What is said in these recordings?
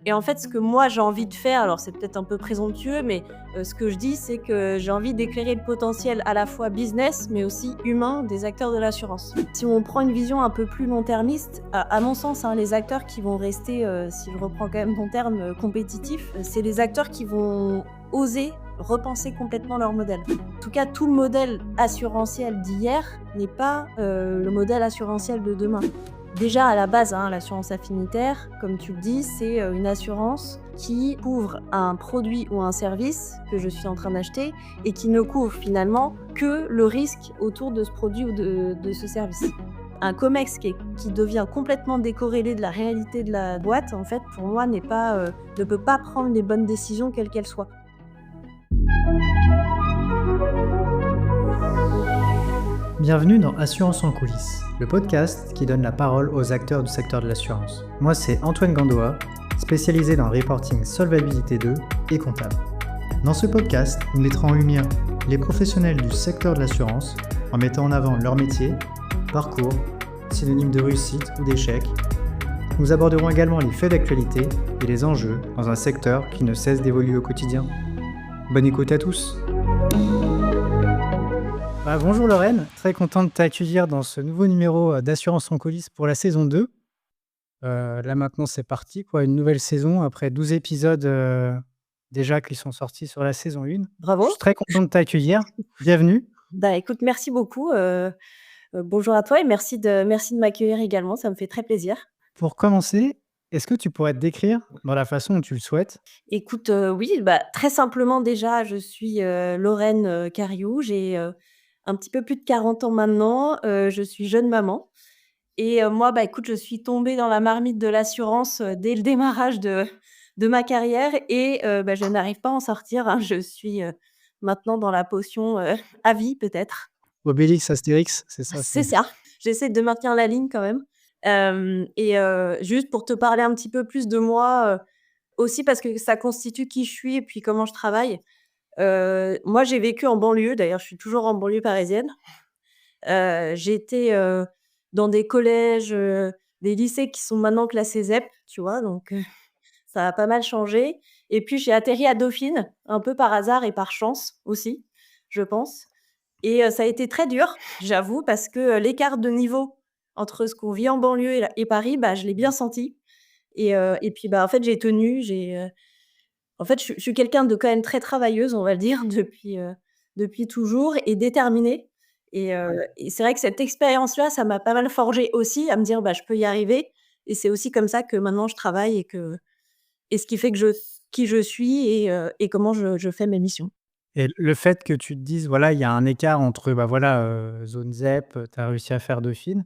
Et en fait, ce que moi j'ai envie de faire, alors c'est peut-être un peu présomptueux, mais ce que je dis, c'est que j'ai envie d'éclairer le potentiel à la fois business, mais aussi humain des acteurs de l'assurance. Si on prend une vision un peu plus long-termiste, à mon sens, hein, les acteurs qui vont rester, si je reprends quand même ton terme, compétitifs, c'est les acteurs qui vont oser repenser complètement leur modèle. En tout cas, tout le modèle assurantiel d'hier n'est pas le modèle assurantiel de demain. Déjà, à la base, hein, l'assurance affinitaire, comme tu le dis, c'est une assurance qui couvre un produit ou un service que je suis en train d'acheter et qui ne couvre finalement que le risque autour de ce produit ou de ce service. Un COMEX qui devient complètement décorrélé de la réalité de la boîte, en fait, pour moi, ne peut pas prendre les bonnes décisions, quelles qu'elles soient. Bienvenue dans Assurance en coulisses, le podcast qui donne la parole aux acteurs du secteur de l'assurance. Moi, c'est Antoine Gandoa, spécialisé dans le reporting Solvabilité 2 et comptable. Dans ce podcast, nous mettrons en lumière les professionnels du secteur de l'assurance en mettant en avant leur métier, parcours, synonymes de réussite ou d'échec. Nous aborderons également les faits d'actualité et les enjeux dans un secteur qui ne cesse d'évoluer au quotidien. Bonne écoute à tous! Bonjour Lorraine, très content de t'accueillir dans ce nouveau numéro d'Assurance en coulisses pour la saison 2. Là maintenant c'est parti, une nouvelle saison après 12 épisodes déjà qui sont sortis sur la saison 1. Je suis Bravo. très content de t'accueillir, bienvenue. Écoute, merci beaucoup. Bonjour à toi et merci de m'accueillir également, ça me fait très plaisir. Pour commencer, est-ce que tu pourrais te décrire dans la façon dont tu le souhaites? Écoute, oui, très simplement déjà, je suis, Lorraine, Cariou. J'ai, un petit peu plus de 40 ans maintenant, je suis jeune maman et moi, écoute, je suis tombée dans la marmite de l'assurance, dès le démarrage de ma carrière et je n'arrive pas à en sortir, hein. Je suis, maintenant dans la potion, à vie peut-être. Obélix, Astérix, c'est ça, C'est c'est... ça, j'essaie de maintenir la ligne quand même. Hem et juste pour te parler un petit peu plus de moi, aussi parce que ça constitue qui je suis et puis comment je travaille. Moi, j'ai vécu en banlieue, d'ailleurs, je suis toujours en banlieue parisienne. J'ai été, dans des collèges, des lycées qui sont maintenant classés ZEP, tu vois? Donc ça a pas mal changé et puis j'ai atterri à Dauphine, un peu par hasard et par chance aussi, je pense et ça a été très dur, j'avoue, parce que, l'écart de niveau entre ce qu'on vit en banlieue et Paris, je l'ai bien senti et puis, en fait, j'ai tenu, en fait, je suis quelqu'un de quand même très travailleuse, on va le dire, depuis toujours et déterminée et c'est vrai que cette expérience-là, ça m'a pas mal forgée aussi à me dire: «Je peux y arriver» et c'est aussi comme ça que maintenant je travaille et ce qui fait que qui je suis et comment je fais mes missions. Et le fait que tu te dises, voilà, il y a un écart entre, zone ZEP, tu as réussi à faire Dauphine.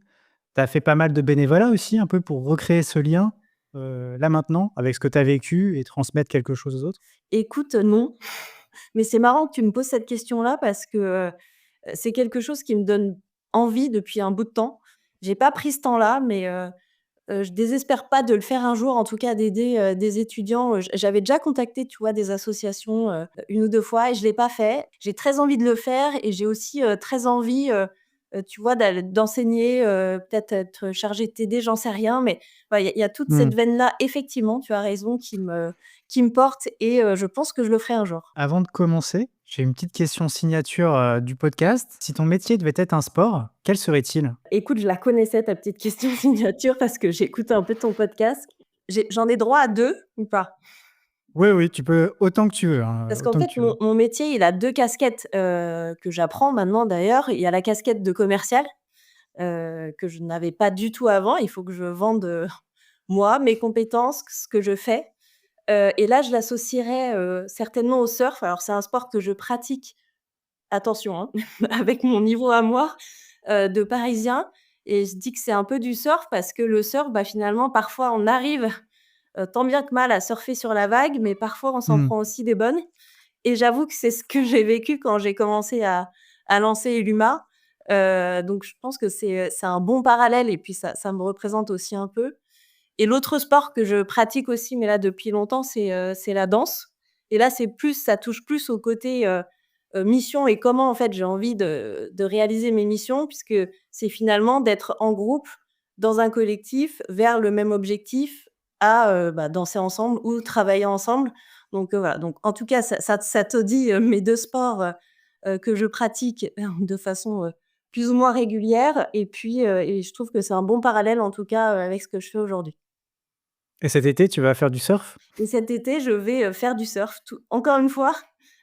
Tu as fait pas mal de bénévolat aussi, un peu pour recréer ce lien, là maintenant, avec ce que tu as vécu et transmettre quelque chose aux autres? Écoute, non, mais c'est marrant que tu me poses cette question-là parce que, c'est quelque chose qui me donne envie depuis un bout de temps. J'ai pas pris ce temps-là, mais je désespère pas de le faire un jour, en tout cas d'aider, des étudiants. J'avais déjà contacté, tu vois, des associations, 1 ou 2 fois et je l'ai pas fait. J'ai très envie de le faire et j'ai aussi, très envie, tu vois, d'enseigner, peut-être être chargée de TD, j'en sais rien, mais il y a toute Mmh. cette veine-là, effectivement, tu as raison, qui me porte et je pense que je le ferai un jour. Avant de commencer, j'ai une petite question signature, du podcast. Si ton métier devait être un sport, quel serait-il? Écoute, je la connaissais ta petite question signature parce que j'écoute un peu ton podcast. J'en ai droit à 2 ou pas? Oui, oui, tu peux autant que tu veux, hein, Parce qu'en autant que fait, tu veux. mon métier, il a 2 casquettes, que j'apprends maintenant d'ailleurs. Il y a la casquette de commercial, que je n'avais pas du tout avant. Il faut que je vende, moi, mes compétences, ce que je fais, et là, je l'associerais, certainement au surf. Alors c'est un sport que je pratique, attention, hein, avec mon niveau à moi, de parisien et je dis que c'est un peu du surf parce que le surf, finalement, parfois, on arrive, tant bien que mal à surfer sur la vague, mais parfois, on s'en Mmh. prend aussi des bonnes. Et j'avoue que c'est ce que j'ai vécu quand j'ai commencé à lancer Eluma, donc je pense que c'est un bon parallèle et puis ça me représente aussi un peu et l'autre sport que je pratique aussi, mais là depuis longtemps, c'est la danse et là, ça touche plus au côté, mission et comment, en fait, j'ai envie de réaliser mes missions puisque c'est finalement d'être en groupe, dans un collectif, vers le même objectif, à, danser ensemble ou travailler ensemble. Donc voilà, donc en tout cas, ça te dit, mes 2 sports, que je pratique de façon, plus ou moins régulière et puis, et je trouve que c'est un bon parallèle en tout cas, avec ce que je fais aujourd'hui. Et cet été, tu vas faire du surf? Et cet été, je vais, faire du surf tout encore une fois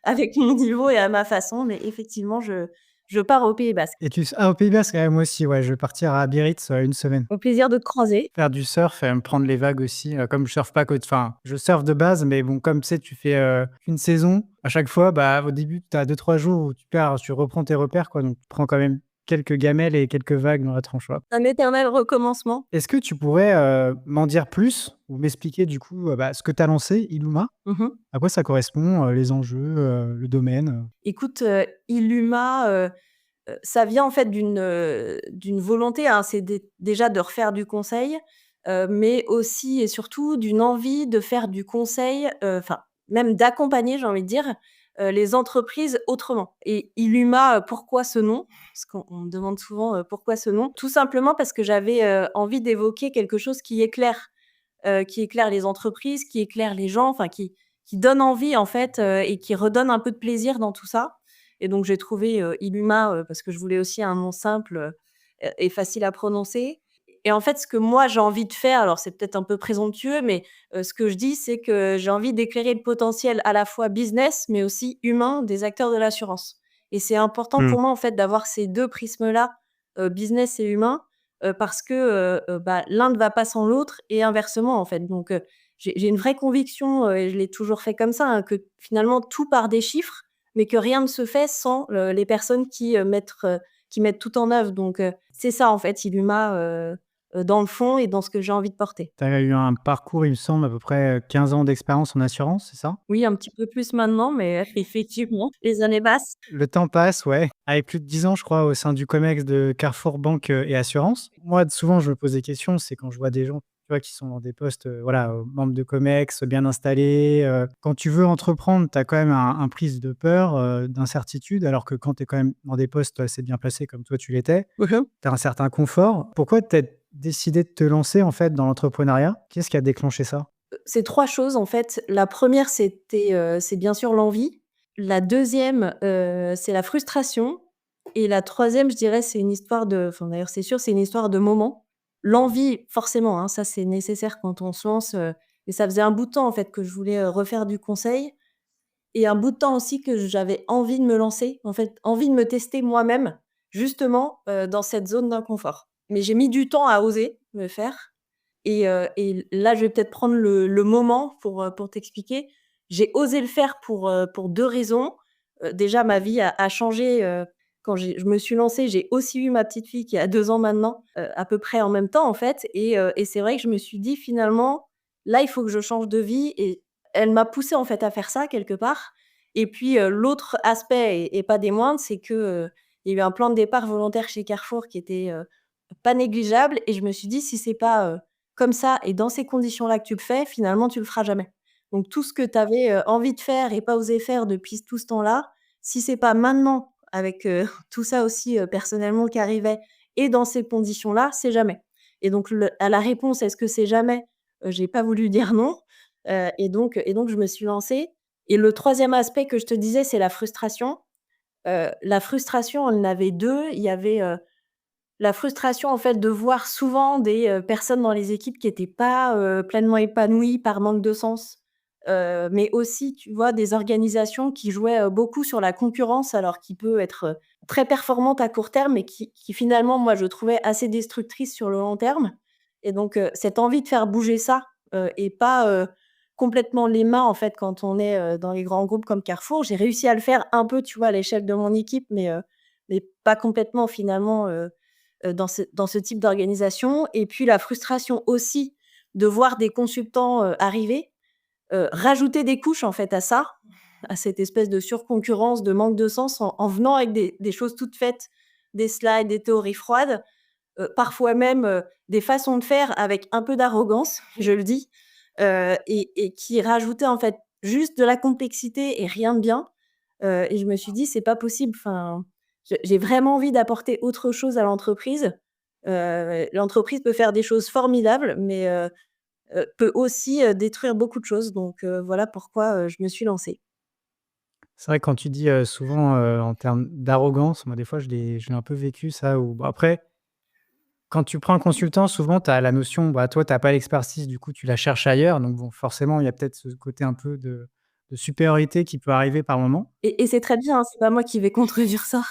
avec mon niveau et à ma façon, mais effectivement, je pars au Pays basque. Et tu s ah, au Pays Basque, moi aussi, ouais, je vais partir à Biarritz, 1 semaine. Au plaisir de te croiser. Faire du surf et me prendre les vagues aussi, comme je surfe pas côte enfin, je surfe de base, mais bon, comme tu sais, tu fais, qu'une saison, à chaque fois, bah, au début, tu as 2-3 jours où tu reprends tes repères, quoi, donc tu prends quand même quelques gamelles et quelques vagues dans la tronche, quoi. Un éternel recommencement. Est-ce que tu pourrais, m'en dire plus ou m'expliquer du coup, ce que tu as lancé, Illuma? Mmh. À quoi ça correspond, les enjeux, le domaine? Écoute, Illuma, ça vient en fait d'une volonté, hein, c'est déjà de refaire du conseil, mais aussi et surtout d'une envie de faire du conseil, enfin même d'accompagner, j'ai envie de dire, les entreprises autrement et Illuma, pourquoi ce nom? Parce qu'on me demande souvent, pourquoi ce nom? Tout simplement parce que j'avais, envie d'évoquer quelque chose qui éclaire les entreprises, qui éclaire les gens, enfin qui donne envie en fait, et qui redonne un peu de plaisir dans tout ça. Et donc j'ai trouvé, Illuma, parce que je voulais aussi un nom simple, et facile à prononcer. Et en fait, ce que moi j'ai envie de faire, alors c'est peut-être un peu présomptueux, mais, ce que je dis, c'est que j'ai envie d'éclairer le potentiel à la fois business, mais aussi humain des acteurs de l'assurance. Et c'est important Mmh. pour moi en fait d'avoir ces 2 prismes-là, business et humain, parce que, l'un ne va pas sans l'autre et inversement, en fait. Donc, j'ai une vraie conviction, et je l'ai toujours fait comme ça, hein, que finalement tout part des chiffres, mais que rien ne se fait sans, les personnes qui mettent tout en œuvre. Donc, c'est ça, en fait, Illuma, dans le fond et dans ce que j'ai envie de porter. Tu as eu un parcours, il me semble, à peu près, 15 ans d'expérience en assurance, c'est ça? Oui, un petit peu plus maintenant, mais effectivement, les années passent. Le temps passe, ouais, avec plus de 10 ans, je crois, au sein du comex de Carrefour Banque, et Assurance. Moi, souvent, je me pose des questions, c'est quand je vois des gens, tu vois, qui sont dans des postes, voilà, membres de comex, bien installés, quand tu veux entreprendre, tu as quand même un prise de peur, d'incertitude, alors que quand tu es quand même dans des postes assez bien placés comme toi tu l'étais, tu as un certain confort. Pourquoi tu as décidé de te lancer, en fait, dans l'entrepreneuriat? Qu'est-ce qui a déclenché ça? C'est 3 choses, en fait. La première, c'est bien sûr l'envie. La deuxième, c'est la frustration et la troisième, je dirais, c'est une histoire de enfin, d'ailleurs, c'est sûr, c'est une histoire de moment. L'envie, forcément, hein, ça, c'est nécessaire quand on se lance, et ça faisait un bout de temps, en fait, que je voulais, refaire du conseil et un bout de temps aussi que j'avais envie de me lancer, en fait, envie de me tester moi-même, justement, dans cette zone d'inconfort. Mais j'ai mis du temps à oser le faire et là, je vais peut-être prendre le moment pour t'expliquer. J'ai osé le faire pour 2 raisons. Déjà, ma vie a changé, quand je me suis lancée. J'ai aussi eu ma petite fille qui a 2 ans maintenant, à peu près en même temps, en fait et c'est vrai que je me suis dit: «Finalement, là, il faut que je change de vie» et elle m'a poussée, en fait, à faire ça quelque part et puis, l'autre aspect et pas des moindres, c'est que, il y a eu un plan de départ volontaire chez Carrefour qui était, pas négligeable et je me suis dit: «Si c'est pas, comme ça et dans ces conditions-là que tu le fais, finalement, tu le feras jamais». Donc tout ce que tu avais, envie de faire et pas osé faire depuis tout ce temps-là, si c'est pas maintenant avec, tout ça aussi, personnellement qui arrivait et dans ces conditions-là, c'est jamais. Et donc à la réponse: «Est-ce que c'est jamais?» J'ai pas voulu dire non, et donc je me suis lancée et le troisième aspect que je te disais, c'est la frustration. La frustration, on en avait 2. Il y avait, la frustration, en fait, de voir souvent des, personnes dans les équipes qui étaient pas, pleinement épanouies par manque de sens. Mais aussi, tu vois, des organisations qui jouaient, beaucoup sur la concurrence, alors qui peut être, très performante à court terme, mais qui finalement, moi, je trouvais assez destructrice sur le long terme. Et donc, cette envie de faire bouger ça, et pas, complètement les mains, en fait, quand on est, dans les grands groupes comme Carrefour. J'ai réussi à le faire un peu, tu vois, à l'échelle de mon équipe, mais pas complètement finalement, dans ce type d'organisation et puis la frustration aussi de voir des consultants, arriver, rajouter des couches en fait à ça, à cette espèce de surconcurrence, de manque de sens en venant avec des choses toutes faites, des slides, des théories froides, parfois même, des façons de faire avec un peu d'arrogance, je le dis, et qui rajoutaient en fait juste de la complexité et rien de bien. Et je me suis dit: «C'est pas possible, enfin, j'ai vraiment envie d'apporter autre chose à l'entreprise». L'entreprise peut faire des choses formidables, mais peut aussi, détruire beaucoup de choses. Donc voilà pourquoi, je me suis lancée. C'est vrai que quand tu dis, souvent, en termes d'arrogance, moi des fois je l'ai un peu vécu ça ou bon après, quand tu prends un consultant souvent tu as la notion, bah, toi tu as pas l'expertise du coup tu la cherches ailleurs donc bon forcément il y a peut-être ce côté un peu de supériorité qui peut arriver par moment. Et c'est très bien, hein, c'est pas moi qui vais contredire ça.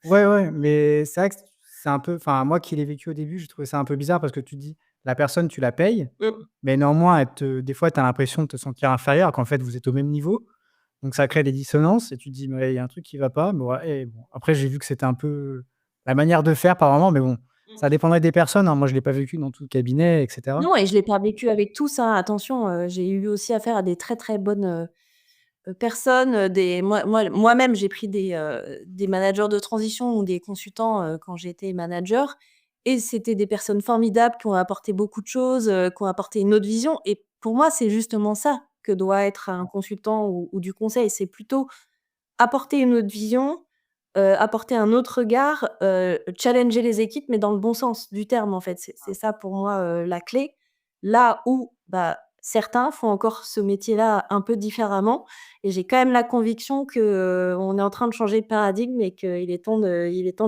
Ouais, ouais, mais c'est vrai que c'est un peu enfin moi qui l'ai vécu au début, j'ai trouvé ça un peu bizarre parce que tu te dis: «La personne tu la payes, Mmh. mais néanmoins elle te des fois tu as l'impression de te sentir inférieur alors qu'en fait vous êtes au même niveau». Donc ça crée des dissonances et tu te dis: «Mais il y a un truc qui va pas». Mais ouais et bon, après j'ai vu que c'était un peu la manière de faire par moment, mais bon, ça Mmh. dépendrait des personnes, hein. Moi je l'ai pas vécu dans tout le cabinet et cetera. Non, et je l'ai pas vécu avec tous, hein, attention, j'ai eu aussi affaire à des très, très bonnes, personnes, des moi-même j'ai pris des managers de transition ou des consultants, quand j'étais manager, et c'était des personnes formidables qui ont apporté beaucoup de choses, qui ont apporté une autre vision, et pour moi, c'est justement ça que doit être un consultant ou du conseil. C'est plutôt apporter une autre vision, apporter un autre regard, challenger les équipes, mais dans le bon sens du terme, en fait. C'est ça pour moi, la clé. Là où, bah, certains font encore ce métier-là un peu différemment, et j'ai quand même la conviction que, on est en train de changer de paradigme et qu'il est temps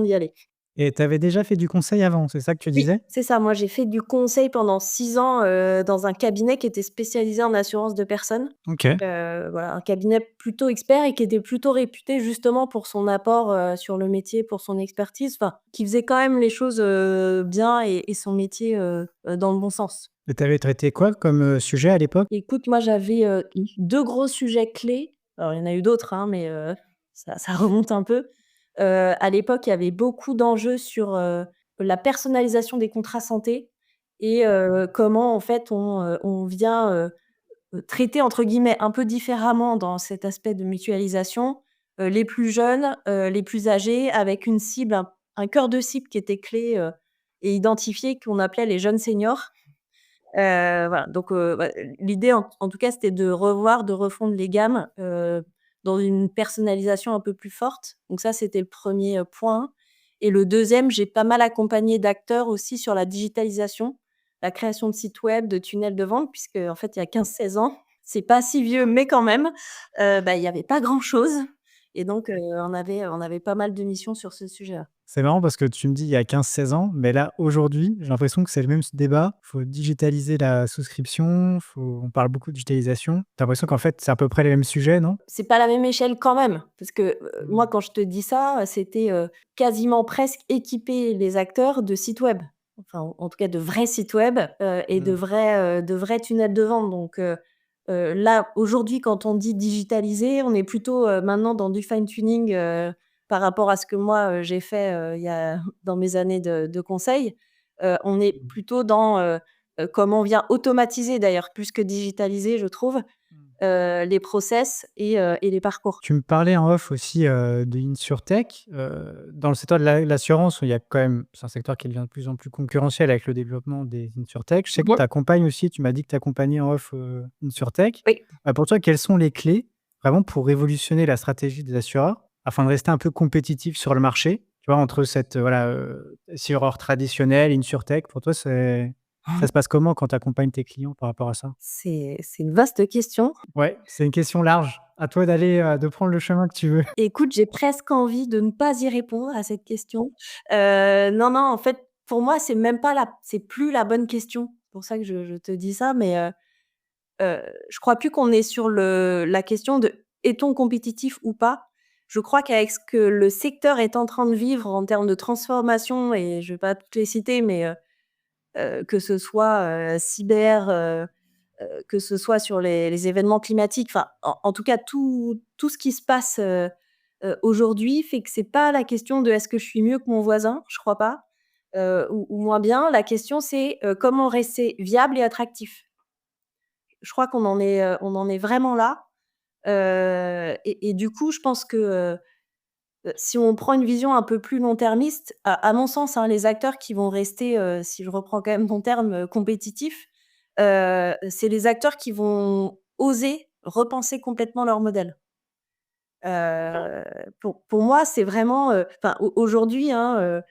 d'y aller. Et tu avais déjà fait du conseil avant, c'est ça que tu Oui, disais? c'est ça. Moi, j'ai fait du conseil pendant 6 ans, dans un cabinet qui était spécialisé en assurance de personnes. OK. Voilà, un cabinet plutôt expert et qui était plutôt réputé justement pour son apport, sur le métier, pour son expertise, enfin, qui faisait quand même les choses, bien, et son métier, dans le bon sens. Et tu avais traité quoi comme, sujet à l'époque? Écoute, moi, j'avais, 2 gros sujets clés. Alors, il y en a eu d'autres, hein, mais ça remonte un peu. À l'époque, il y avait beaucoup d'enjeux sur, la personnalisation des contrats santé, et comment en fait on vient, traiter entre guillemets «un peu différemment» dans cet aspect de mutualisation, les plus jeunes, les plus âgés, avec une cible, un cœur de cible qui était clé, et identifié, qu'on appelait les jeunes seniors. Voilà, donc bah, l'idée en tout cas, c'était de revoir, de refondre les gammes, dans une personnalisation un peu plus forte. Donc ça, c'était le premier point, et le deuxième, j'ai pas mal accompagné d'acteurs aussi sur la digitalisation, la création de sites web, de tunnels de vente, puisque en fait, il y a 15-16 ans, c'est pas si vieux, mais quand même, bah, il y avait pas grand chose, et donc on avait pas mal de missions sur ce sujet-là. C'est marrant parce que tu me dis il y a 15, 16 ans, mais là aujourd'hui, j'ai l'impression que c'est le même débat. Faut digitaliser la souscription, on parle beaucoup de digitalisation. Tu as l'impression qu'en fait, c'est à peu près les mêmes sujets, non? C'est pas la même échelle quand même, parce que, moi, Mmh. quand je te dis ça, c'était, quasiment presque équiper les acteurs de sites web. Enfin, en tout cas de vrais sites web, et Mmh. de vrais tunnels de vente. Donc là, aujourd'hui, quand on dit digitaliser, on est plutôt, maintenant dans du fine tuning, par rapport à ce que moi, j'ai fait, il y a dans mes années de conseil. On est Mmh. plutôt dans, comment on vient automatiser d'ailleurs, plus que digitaliser, je trouve, Mmh. les process et les parcours. Tu me parlais en off aussi, d'InsurTech. Dans le secteur de l'assurance, où il y a quand même c'est un secteur qui devient de plus en plus concurrentiel avec le développement des InsurTech. Je sais que tu Mmh. accompagnes aussi, tu m'as dit que tu accompagnais en off, InsurTech. Oui. Pour toi, quelles sont les clés vraiment pour révolutionner la stratégie des assureurs afin de rester un peu compétitif sur le marché? Tu vois, entre cette, voilà, assureur traditionnel, InsurTech, pour toi, ça se passe comment quand tu accompagnes tes clients par rapport à ça? C'est une vaste question. Ouais, c'est une question large. À toi d'aller, de prendre le chemin que tu veux. Écoute, j'ai presque envie de ne pas y répondre à cette question. Non, non, en fait, pour moi, c'est plus la bonne question. C'est pour ça que je te dis ça, mais je crois plus qu'on est sur la question de: «Est-on compétitif ou pas?» Je crois qu'avec ce que le secteur est en train de vivre en termes de transformation, et je vais pas toutes les citer, mais que ce soit, cyber, que ce soit sur les événements climatiques, enfin, en tout cas, tout ce qui se passe, aujourd'hui fait que c'est pas la question de: «Est-ce que je suis mieux que mon voisin?» Je crois pas, ou moins bien. La question c'est, comment rester viable et attractif? Je crois qu'on en est vraiment là, et du coup, je pense que, si on prend une vision un peu plus long-termiste, à mon sens, hein, les acteurs qui vont rester, si je reprends quand même ton terme, compétitifs, c'est les acteurs qui vont oser repenser complètement leur modèle. Pour moi, c'est vraiment, enfin, aujourd'hui, hein,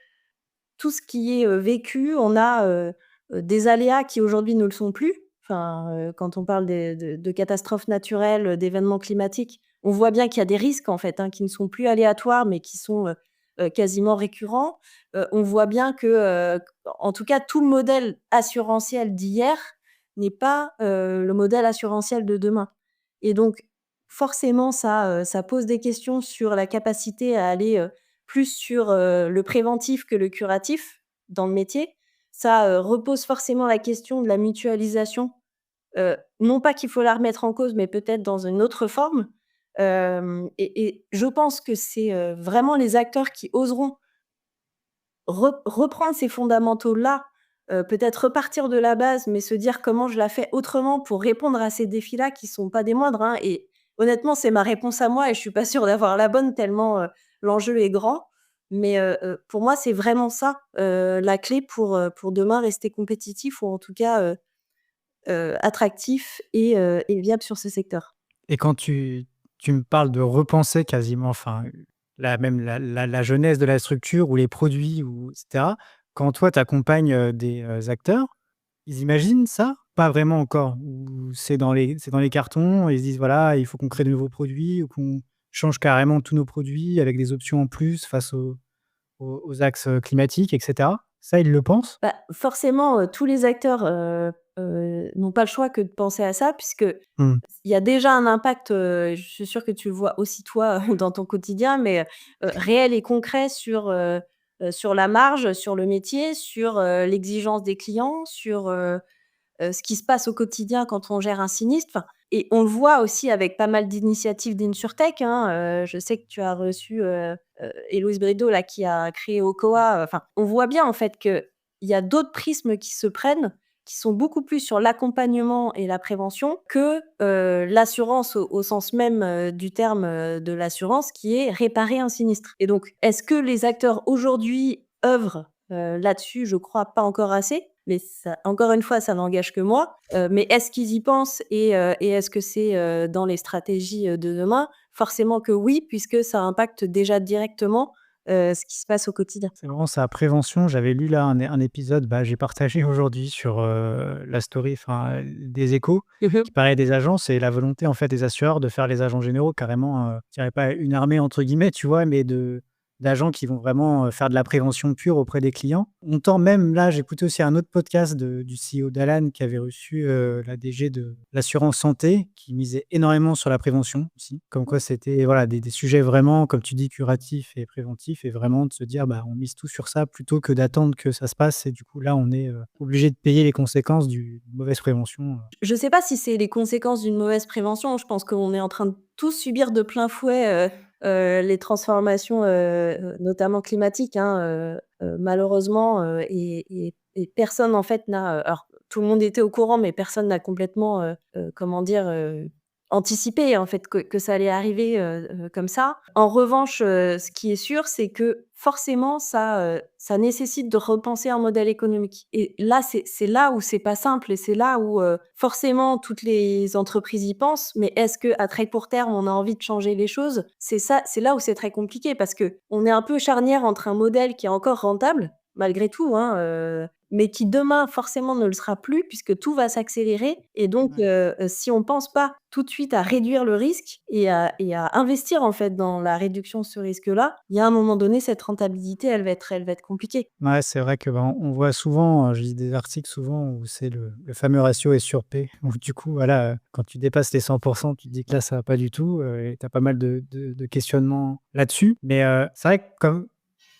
tout ce qui est, vécu, on a, des aléas qui aujourd'hui ne le sont plus. Enfin, quand on parle de catastrophes naturelles, d'événements climatiques, on voit bien qu'il y a des risques, en fait, hein, qui ne sont plus aléatoires, mais qui sont, quasiment récurrents. On voit bien que, en tout cas, tout le modèle assurantiel d'hier n'est pas, le modèle assurantiel de demain et donc forcément ça pose des questions sur la capacité à aller, plus sur, le préventif que le curatif dans le métier. Ça, repose forcément la question de la mutualisation, non pas qu'il faut la remettre en cause, mais peut-être dans une autre forme. Et je pense que c'est, vraiment les acteurs qui oseront reprendre ces fondamentaux-là, peut-être repartir de la base, mais se dire: «Comment je la fais autrement pour répondre à ces défis-là?» qui sont pas des moindres, hein et honnêtement, c'est ma réponse à moi et je suis pas sûre d'avoir la bonne tellement, l'enjeu est grand. Mais, pour moi, c'est vraiment ça, la clé pour demain rester compétitif ou en tout cas, attractif et viable sur ce secteur. Et quand tu me parles de repenser quasiment, enfin, la genèse de la structure ou les produits ou et cetera, quand toi tu accompagnes, des, acteurs, ils imaginent ça? Pas vraiment encore? Ou c'est dans les cartons et ils se disent: «Voilà, il faut qu'on crée de nouveaux produits ou qu'on change carrément tous nos produits avec des options en plus face aux axes, climatiques» et cetera? Ça, ils le pensent? Bah, forcément, tous les acteurs, n'ont pas le choix que de penser à ça puisque Mmh. il y a déjà un impact, je suis sûre que tu le vois aussi toi dans ton quotidien, mais réel et concret sur la marge, sur le métier, sur, l'exigence des clients, sur, ce qui se passe au quotidien quand on gère un sinistre. Enfin et on le voit aussi avec pas mal d'initiatives d'InsurTech, hein, je sais que tu as reçu, Héloïse Brideau là qui a créé Okoa, enfin, on voit bien en fait qu'il y a d'autres prismes qui se prennent, qui sont beaucoup plus sur l'accompagnement et la prévention que, l'assurance au sens même, du terme, de l'assurance qui est réparer un sinistre et donc est-ce que les acteurs aujourd'hui œuvrent, là-dessus? Je crois pas encore assez, mais ça encore une fois, ça n'engage que moi. Mais est-ce qu'ils y pensent et est-ce que c'est, dans les stratégies, de demain? Forcément que oui, puisque ça impacte déjà directement, ce qui se passe au quotidien. C'est vraiment ça, prévention. J'avais lu là un épisode, bah, j'ai partagé aujourd'hui sur, la story, enfin, des Échos, Mmh mh. qui parlait des agences et la volonté, en fait, des assureurs de faire les agents généraux carrément, je dirais pas «une armée» entre guillemets, tu vois? Mais d'agents qui vont vraiment, faire de la prévention pure auprès des clients. On tend même là, j'écoutais aussi un autre podcast du CEO d'Alan qui avait reçu, la DG de l'assurance santé, qui misait énormément sur la prévention aussi. Comme quoi c'était, voilà, des sujets vraiment, comme tu dis, curatifs et préventifs et vraiment de se dire: «Bah, on mise tout sur ça plutôt que d'attendre que ça se passe» et du coup là, on est, obligé de payer les conséquences d'une mauvaise prévention. Je sais pas si c'est les conséquences d'une mauvaise prévention. Je pense qu'on est en train de tous subir de plein fouet, les transformations, notamment climatiques, hein, malheureusement, et personne en fait n'a, alors tout le monde était au courant, mais personne n'a complètement, comment dire, anticipé en fait que ça allait arriver, comme ça. En revanche, ce qui est sûr, c'est que forcément ça nécessite de repenser un modèle économique et là, c'est là où c'est pas simple et c'est là où, forcément toutes les entreprises y pensent, mais est-ce qu'à très court terme, on a envie de changer les choses? C'est là où c'est très compliqué parce qu'on est un peu charnière entre un modèle qui est encore rentable, malgré tout, hein, mais qui demain forcément ne le sera plus puisque tout va s'accélérer et donc Ouais. si on pense pas tout de suite à réduire le risque et à investir en fait dans la réduction de ce risque-là, il y a un moment donné cette rentabilité elle va être compliquée. Ouais, c'est vrai que, bah, on voit souvent, je lis des articles souvent où c'est le fameux ratio S sur P, où du coup, voilà, quand tu dépasses les 100 tu te dis que là, ça va pas du tout, et tu as pas mal de questionnements là-dessus. Mais, c'est vrai que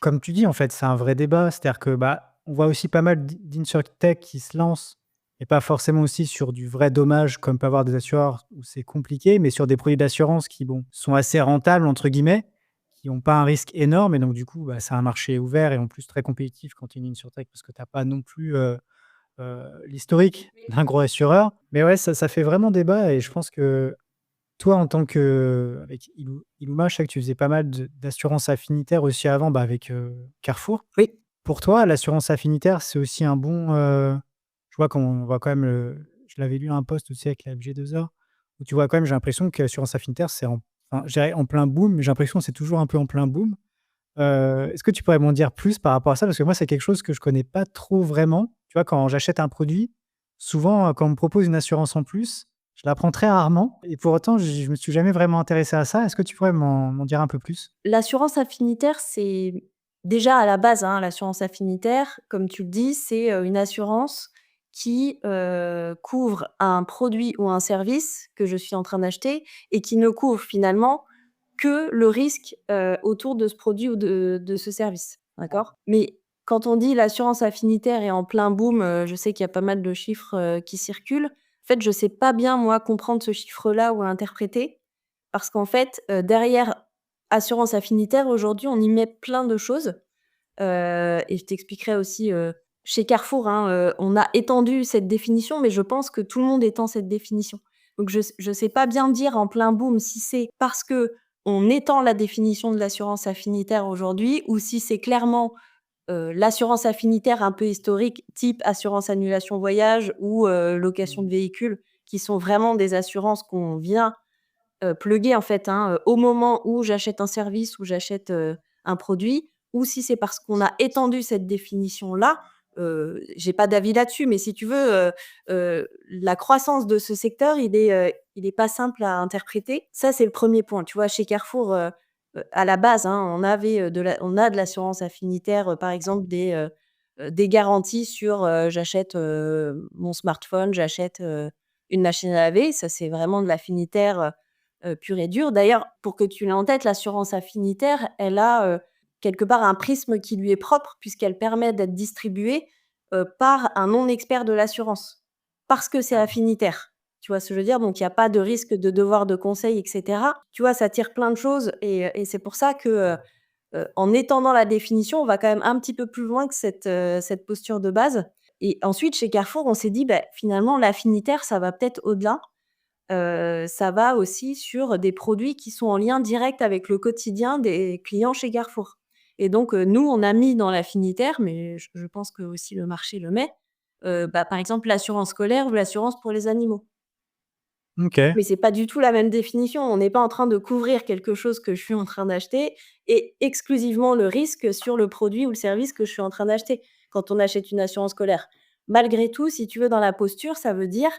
comme tu dis, en fait, c'est un vrai débat. C'est-à-dire que, bah, on voit aussi pas mal d'insurtech qui se lancent et pas forcément aussi sur du vrai dommage comme peut avoir des assureurs où c'est compliqué, mais sur des produits d'assurance qui, bon, sont assez «rentables» entre guillemets, qui ont pas un risque énorme et donc du coup, bah, c'est un marché ouvert et en plus très compétitif quand tu es une insurtech parce que tu as pas non plus, l'historique d'un gros assureur. Mais ouais, ça fait vraiment débat et je pense que toi, en tant que avec Illuma, je sais que tu faisais pas mal d'assurance affinitaire aussi avant, bah, avec, Carrefour. Oui. Pour toi, l'assurance affinitaire, c'est aussi un bon, je vois qu'on voit quand même je l'avais lu un post aussi avec la FG2A, où tu vois quand même, j'ai l'impression que l'assurance affinitaire, c'est enfin, je dirais en plein boom, mais j'ai l'impression que c'est toujours un peu en plein boom. Est-ce que tu pourrais m'en dire plus par rapport à ça? Parce que moi, c'est quelque chose que je connais pas trop vraiment. Tu vois, quand j'achète un produit, Souvent, quand on me propose une assurance en plus, je la prends très rarement et pour autant, je me suis jamais vraiment intéressé à ça. Est-ce que tu pourrais m'en dire un peu plus? L'assurance affinitaire, c'est déjà à la base, hein, l'assurance affinitaire, comme tu le dis, c'est, une assurance qui, couvre un produit ou un service que je suis en train d'acheter et qui ne couvre finalement que le risque, autour de ce produit ou de ce service, d'accord? Mais quand on dit l'assurance affinitaire est en plein boom, je sais qu'il y a pas mal de chiffres, qui circulent. En fait, je sais pas bien moi comprendre ce chiffre-là ou l'interpréter parce qu'en fait, derrière assurance affinitaire, aujourd'hui, on y met plein de choses, et je t'expliquerai aussi, chez Carrefour, hein, on a étendu cette définition, mais je pense que tout le monde étend cette définition. Donc je sais pas bien dire en plein boom si c'est parce qu'on étend la définition de l'assurance affinitaire aujourd'hui ou si c'est clairement, l'assurance affinitaire un peu historique, type assurance annulation voyage ou, location de véhicules, qui sont vraiment des assurances qu'on vient plugger en fait, hein, au moment où j'achète un service ou j'achète, un produit ou si c'est parce qu'on a étendu cette définition-là, j'ai pas d'avis là-dessus, mais si tu veux, la croissance de ce secteur, il est pas simple à interpréter. Ça, c'est le premier point. Tu vois, chez Carrefour, à la base, hein, on a de l'assurance affinitaire, par exemple des garanties sur, j'achète, mon smartphone, j'achète, une machine à laver. Ça, c'est vraiment de l'affinitaire, pur et dur. D'ailleurs, pour que tu l'aies en tête, l'assurance affinitaire, elle a, quelque part un prisme qui lui est propre puisqu'elle permet d'être distribuée, par un non-expert de l'assurance. Parce que c'est affinitaire. Tu vois ce que je veux dire? Donc il y a pas de risque de devoir de conseil et cetera. Tu vois, ça tire plein de choses et c'est pour ça que, en étendant la définition, on va quand même un petit peu plus loin que cette posture de base et ensuite chez Carrefour, on s'est dit: «Beh, finalement l'affinitaire, ça va peut-être au-delà». Ça va aussi sur des produits qui sont en lien direct avec le quotidien des clients chez Carrefour et donc nous, on a mis dans l'affinitaire, mais je pense que aussi le marché le met, bah, par exemple, l'assurance scolaire ou l'assurance pour les animaux. OK. Mais c'est pas du tout la même définition. On n'est pas en train de couvrir quelque chose que je suis en train d'acheter et exclusivement le risque sur le produit ou le service que je suis en train d'acheter, quand on achète une assurance scolaire. Malgré tout, si tu veux, dans la posture, ça veut dire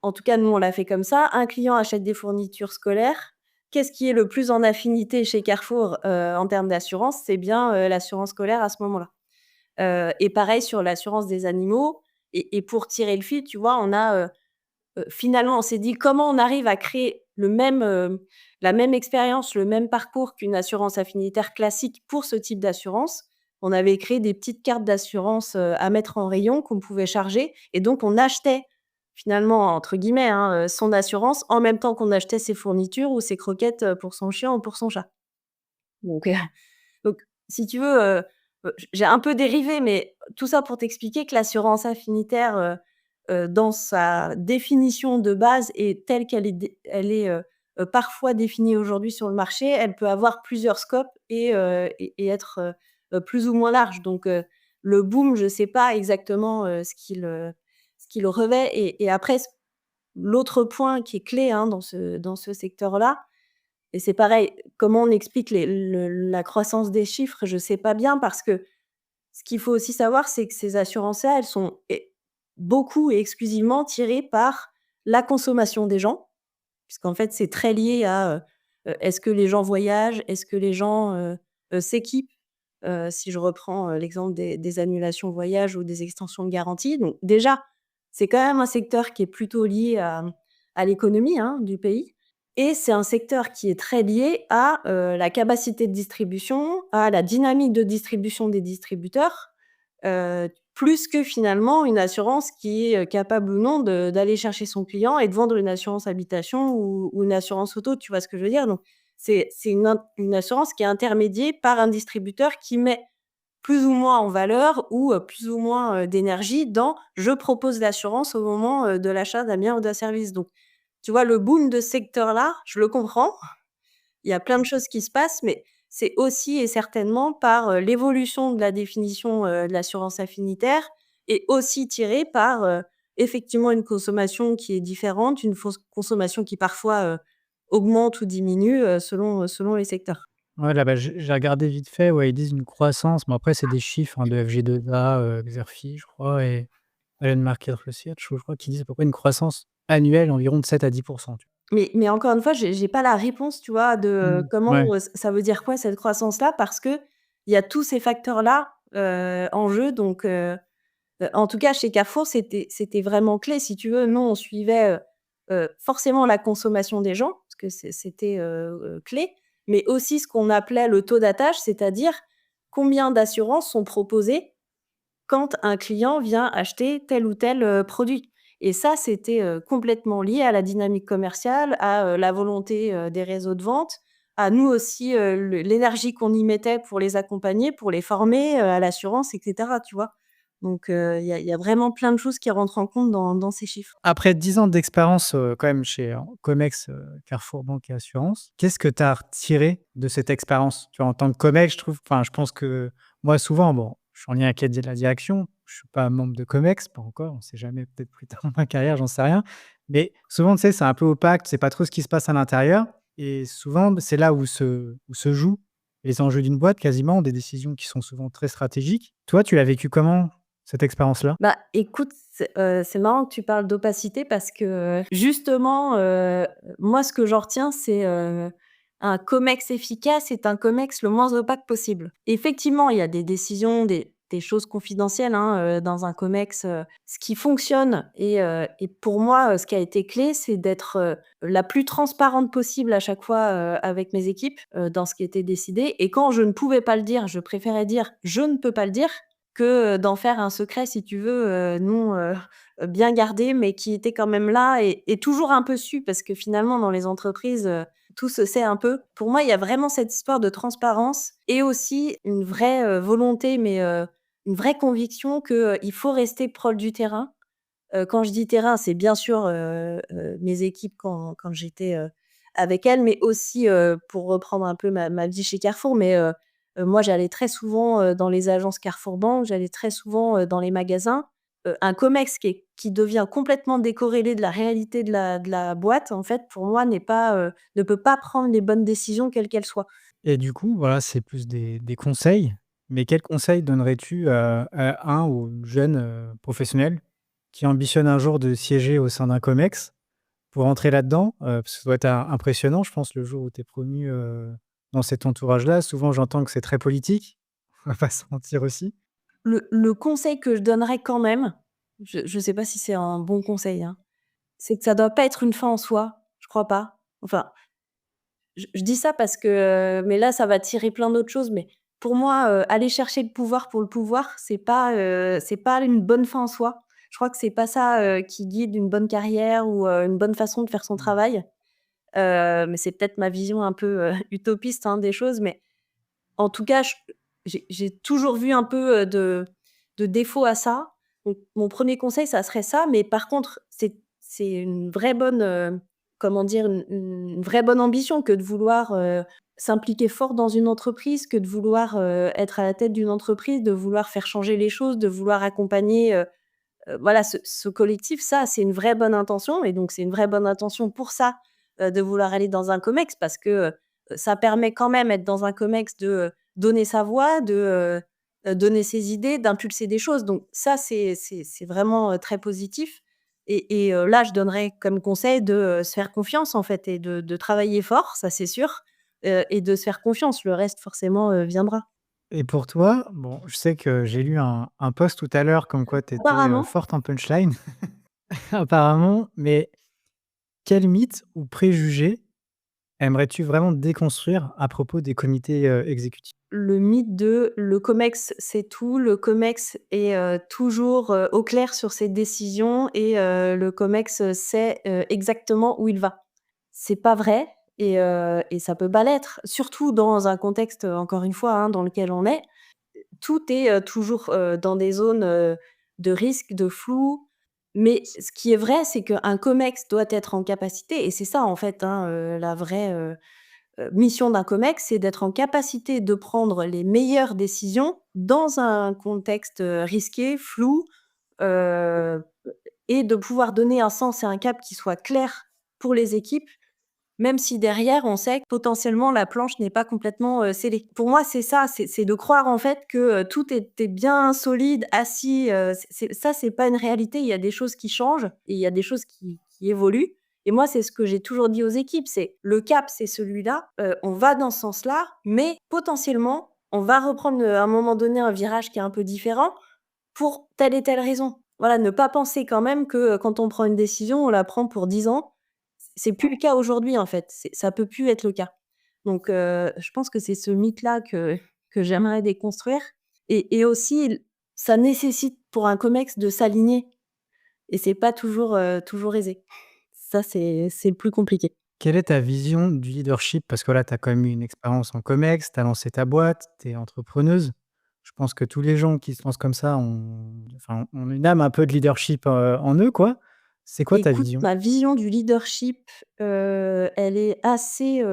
en tout cas, nous, on l'a fait comme ça. Un client achète des fournitures scolaires. Qu'est-ce qui est le plus en affinité chez Carrefour, en termes d'assurance? C'est bien, l'assurance scolaire à ce moment-là. Et pareil sur l'assurance des animaux et pour tirer le fil, tu vois, on a, finalement, on s'est dit: «Comment on arrive à créer la même expérience, le même parcours qu'une assurance affinitaire classique pour ce type d'assurance?» On avait créé des petites cartes d'assurance, à mettre en rayon qu'on pouvait charger et donc on achetait finalement, entre guillemets, hein, son assurance en même temps qu'on achetait ses fournitures ou ses croquettes, pour son chien ou pour son chat. Donc donc si tu veux, j'ai un peu dérivé, mais tout ça pour t'expliquer que l'assurance affinitaire, dans sa définition de base et telle qu'elle est parfois définie aujourd'hui sur le marché, elle peut avoir plusieurs scopes et être, plus ou moins large. Donc le boom, je ne sais pas exactement, ce qu'il revêt et après l'autre point qui est clé, hein, dans ce secteur-là, et c'est pareil, comment on explique la croissance des chiffres? Je sais pas bien parce que ce qu'il faut aussi savoir, c'est que ces assurances-là, elles sont beaucoup et exclusivement tirées par la consommation des gens, puisqu'en fait, c'est très lié à, est-ce que les gens voyagent? Est-ce que les gens, s'équipent? Si je reprends, l'exemple des annulations voyage ou des extensions de garantie. Donc déjà, c'est quand même un secteur qui est plutôt lié à l'économie, hein, du pays et c'est un secteur qui est très lié à, la capacité de distribution, à la dynamique de distribution des distributeurs, plus que finalement une assurance qui est, capable ou non d'aller chercher son client et de vendre une assurance habitation ou une assurance auto, tu vois ce que je veux dire? Donc c'est une assurance qui est intermédiée par un distributeur qui met plus ou moins en valeur ou, plus ou moins, d'énergie dans: «Je propose l'assurance au moment, de l'achat d'un bien ou d'un service». Donc tu vois, le boom de ce secteur-là, je le comprends. Il y a plein de choses qui se passent, mais c'est aussi et certainement par, l'évolution de la définition, de l'assurance affinitaire et aussi tiré par, effectivement une consommation qui est différente, une fausse consommation qui parfois, augmente ou diminue, selon les secteurs. Ouais, là, bah, j'ai regardé vite fait, ouais, ils disent une croissance, mais après c'est des chiffres, hein, de FG2A, Xerfi, je crois Elon Market Research, je crois qu'ils disent à peu près une croissance annuelle environ de 7 à 10 tu vois? Mais encore une fois, j'ai pas la réponse, tu vois, de, comment, Ouais. ça veut dire quoi cette croissance-là? Parce qu'il y a tous ces facteurs-là, en jeu donc en tout cas chez Carrefour, c'était vraiment clé. Si tu veux, nous on suivait, forcément la consommation des gens, parce que c'était, clé, mais aussi ce qu'on appelait le taux d'attache, c'est-à-dire combien d'assurances sont proposées quand un client vient acheter tel ou tel, produit et ça, c'était, complètement lié à la dynamique commerciale, à, la volonté, des réseaux de vente, à nous aussi, l'énergie qu'on y mettait pour les accompagner, pour les former, à l'assurance et cetera, tu vois? Donc il y a vraiment plein de choses qui rentrent en compte dans ces chiffres. Après 10 ans d'expérience, quand même chez, Comex, Carrefour Banque et Assurance, qu'est-ce que tu as retiré de cette expérience? Tu vois, en tant que Comex, je pense que moi souvent, bon, je suis en lien avec la direction, je suis pas membre de Comex, pas encore, on sait jamais, peut-être plus tard dans ma carrière, j'en sais rien. Mais souvent, tu sais, c'est un peu opaque, tu sais pas trop ce qui se passe à l'intérieur et souvent, c'est là où se jouent les enjeux d'une boîte quasiment, des décisions qui sont souvent très stratégiques. Toi, tu l'as vécu comment, cette expérience-là? Bah, écoute, c'est marrant que tu parles d'opacité parce que, justement, moi, ce que j'en retiens, c'est, un COMEX efficace est un COMEX le moins opaque possible. Effectivement, il y a des décisions, des choses confidentielles, hein, dans un COMEX, ce qui fonctionne et pour moi, ce qui a été clé, c'est d'être, la plus transparente possible à chaque fois, avec mes équipes, dans ce qui était décidé et quand je ne pouvais pas le dire, je préférais dire: «Je ne peux pas le dire», que, d'en faire un secret si tu veux, non, bien gardé, mais qui était quand même là et toujours un peu su parce que finalement dans les entreprises, tout se sait un peu. Pour moi, il y a vraiment cette histoire de transparence et aussi une vraie, volonté, mais une vraie conviction que, il faut rester proche du terrain. Quand je dis terrain, c'est bien sûr, mes équipes quand j'étais, avec elles, mais aussi, pour reprendre un peu ma vie chez Carrefour, mais moi j'allais très souvent, dans les agences Carrefour Banque, j'allais très souvent, dans les magasins. Un COMEX qui devient complètement décorrélé de la réalité de la boîte, en fait, pour moi ne peut pas prendre les bonnes décisions quelles qu'elles soient. Et du coup, voilà, c'est plus des conseils, mais quels conseils donnerais-tu, à un ou une jeune, professionnel qui ambitionne un jour de siéger au sein d'un COMEX pour entrer là-dedans? Parce que ça doit être impressionnant, je pense, le jour où tu es promu, dans cet entourage-là. Souvent, j'entends que c'est très politique, on va pas se mentir aussi. Le conseil que je donnerais quand même, je sais pas si c'est un bon conseil, hein, c'est que ça doit pas être une fin en soi, je crois pas. Enfin, je dis ça parce que, mais là, ça va tirer plein d'autres choses, mais pour moi, aller chercher le pouvoir pour le pouvoir, c'est pas une bonne fin en soi. Je crois que c'est pas ça, qui guide une bonne carrière ou, une bonne façon de faire son Mmh. travail. Mais c'est peut-être ma vision un peu, utopiste, hein, des choses, mais en tout cas, j'ai toujours vu un peu, de défaut à ça. Donc mon premier conseil, ça serait ça, mais par contre, c'est une vraie bonne, comment dire? Une vraie bonne ambition que de vouloir, s'impliquer fort dans une entreprise, que de vouloir, être à la tête d'une entreprise, de vouloir faire changer les choses, de vouloir accompagner, voilà, ce collectif. Ça, c'est une vraie bonne intention et donc c'est une vraie bonne intention pour ça, de vouloir aller dans un comex parce que, ça permet quand même, être dans un comex, de, donner sa voix, de, donner ses idées, d'impulser des choses. Donc ça, c'est vraiment, très positif et là, je donnerais comme conseil de, se faire confiance, en fait et de travailler fort, ça, c'est sûr, et de se faire confiance. Le reste, forcément, viendra. Et pour toi, bon, je sais que j'ai lu un post tout à l'heure comme quoi tu étais, Apparemment. forte en punchline, apparemment, mais quel mythe ou préjugé aimerais-tu vraiment déconstruire à propos des comités, exécutifs? Le mythe de le COMEX c'est tout, le COMEX est, toujours, au clair sur ses décisions et le COMEX, sait, exactement où il va. C'est pas vrai et ça peut pas l'être, surtout dans un contexte, encore une fois, hein, dans lequel on est. Tout est, toujours, dans des zones, de risque, de flou, mais ce qui est vrai, c'est qu'un COMEX doit être en capacité et c'est ça, en fait, hein, la vraie, mission d'un COMEX, c'est d'être en capacité de prendre les meilleures décisions dans un contexte, risqué, flou, heu et de pouvoir donner un sens et un cap qui soit clair pour les équipes, même si derrière, on sait que potentiellement la planche n'est pas complètement, scellée. Pour moi, c'est ça, c'est de croire en fait que, tout est bien solide, assis, c'est pas une réalité. Il y a des choses qui changent et il y a des choses qui évoluent et moi, c'est ce que j'ai toujours dit aux équipes, c'est: «Le cap, c'est celui-là, on va dans ce sens-là, mais potentiellement, on va reprendre, à un moment donné, un virage qui est un peu différent pour telle et telle raison». Voilà, ne pas penser quand même que, quand on prend une décision, on la prend pour 10 ans. C'est plus le cas aujourd'hui, en fait, ça peut plus être le cas. Donc je pense que c'est ce mythe-là que j'aimerais déconstruire et aussi ça nécessite pour un comex de s'aligner et c'est pas toujours aisé. Ça, c'est le plus compliqué. Quelle est ta vision du leadership? Parce que là, tu as quand même eu une expérience en comex, tu as lancé ta boîte, tu es entrepreneuse. Je pense que tous les gens qui se lancent comme ça ont une âme un peu de leadership, en eux, quoi. C'est quoi ta Écoute, vision? ma vision du leadership, elle est assez,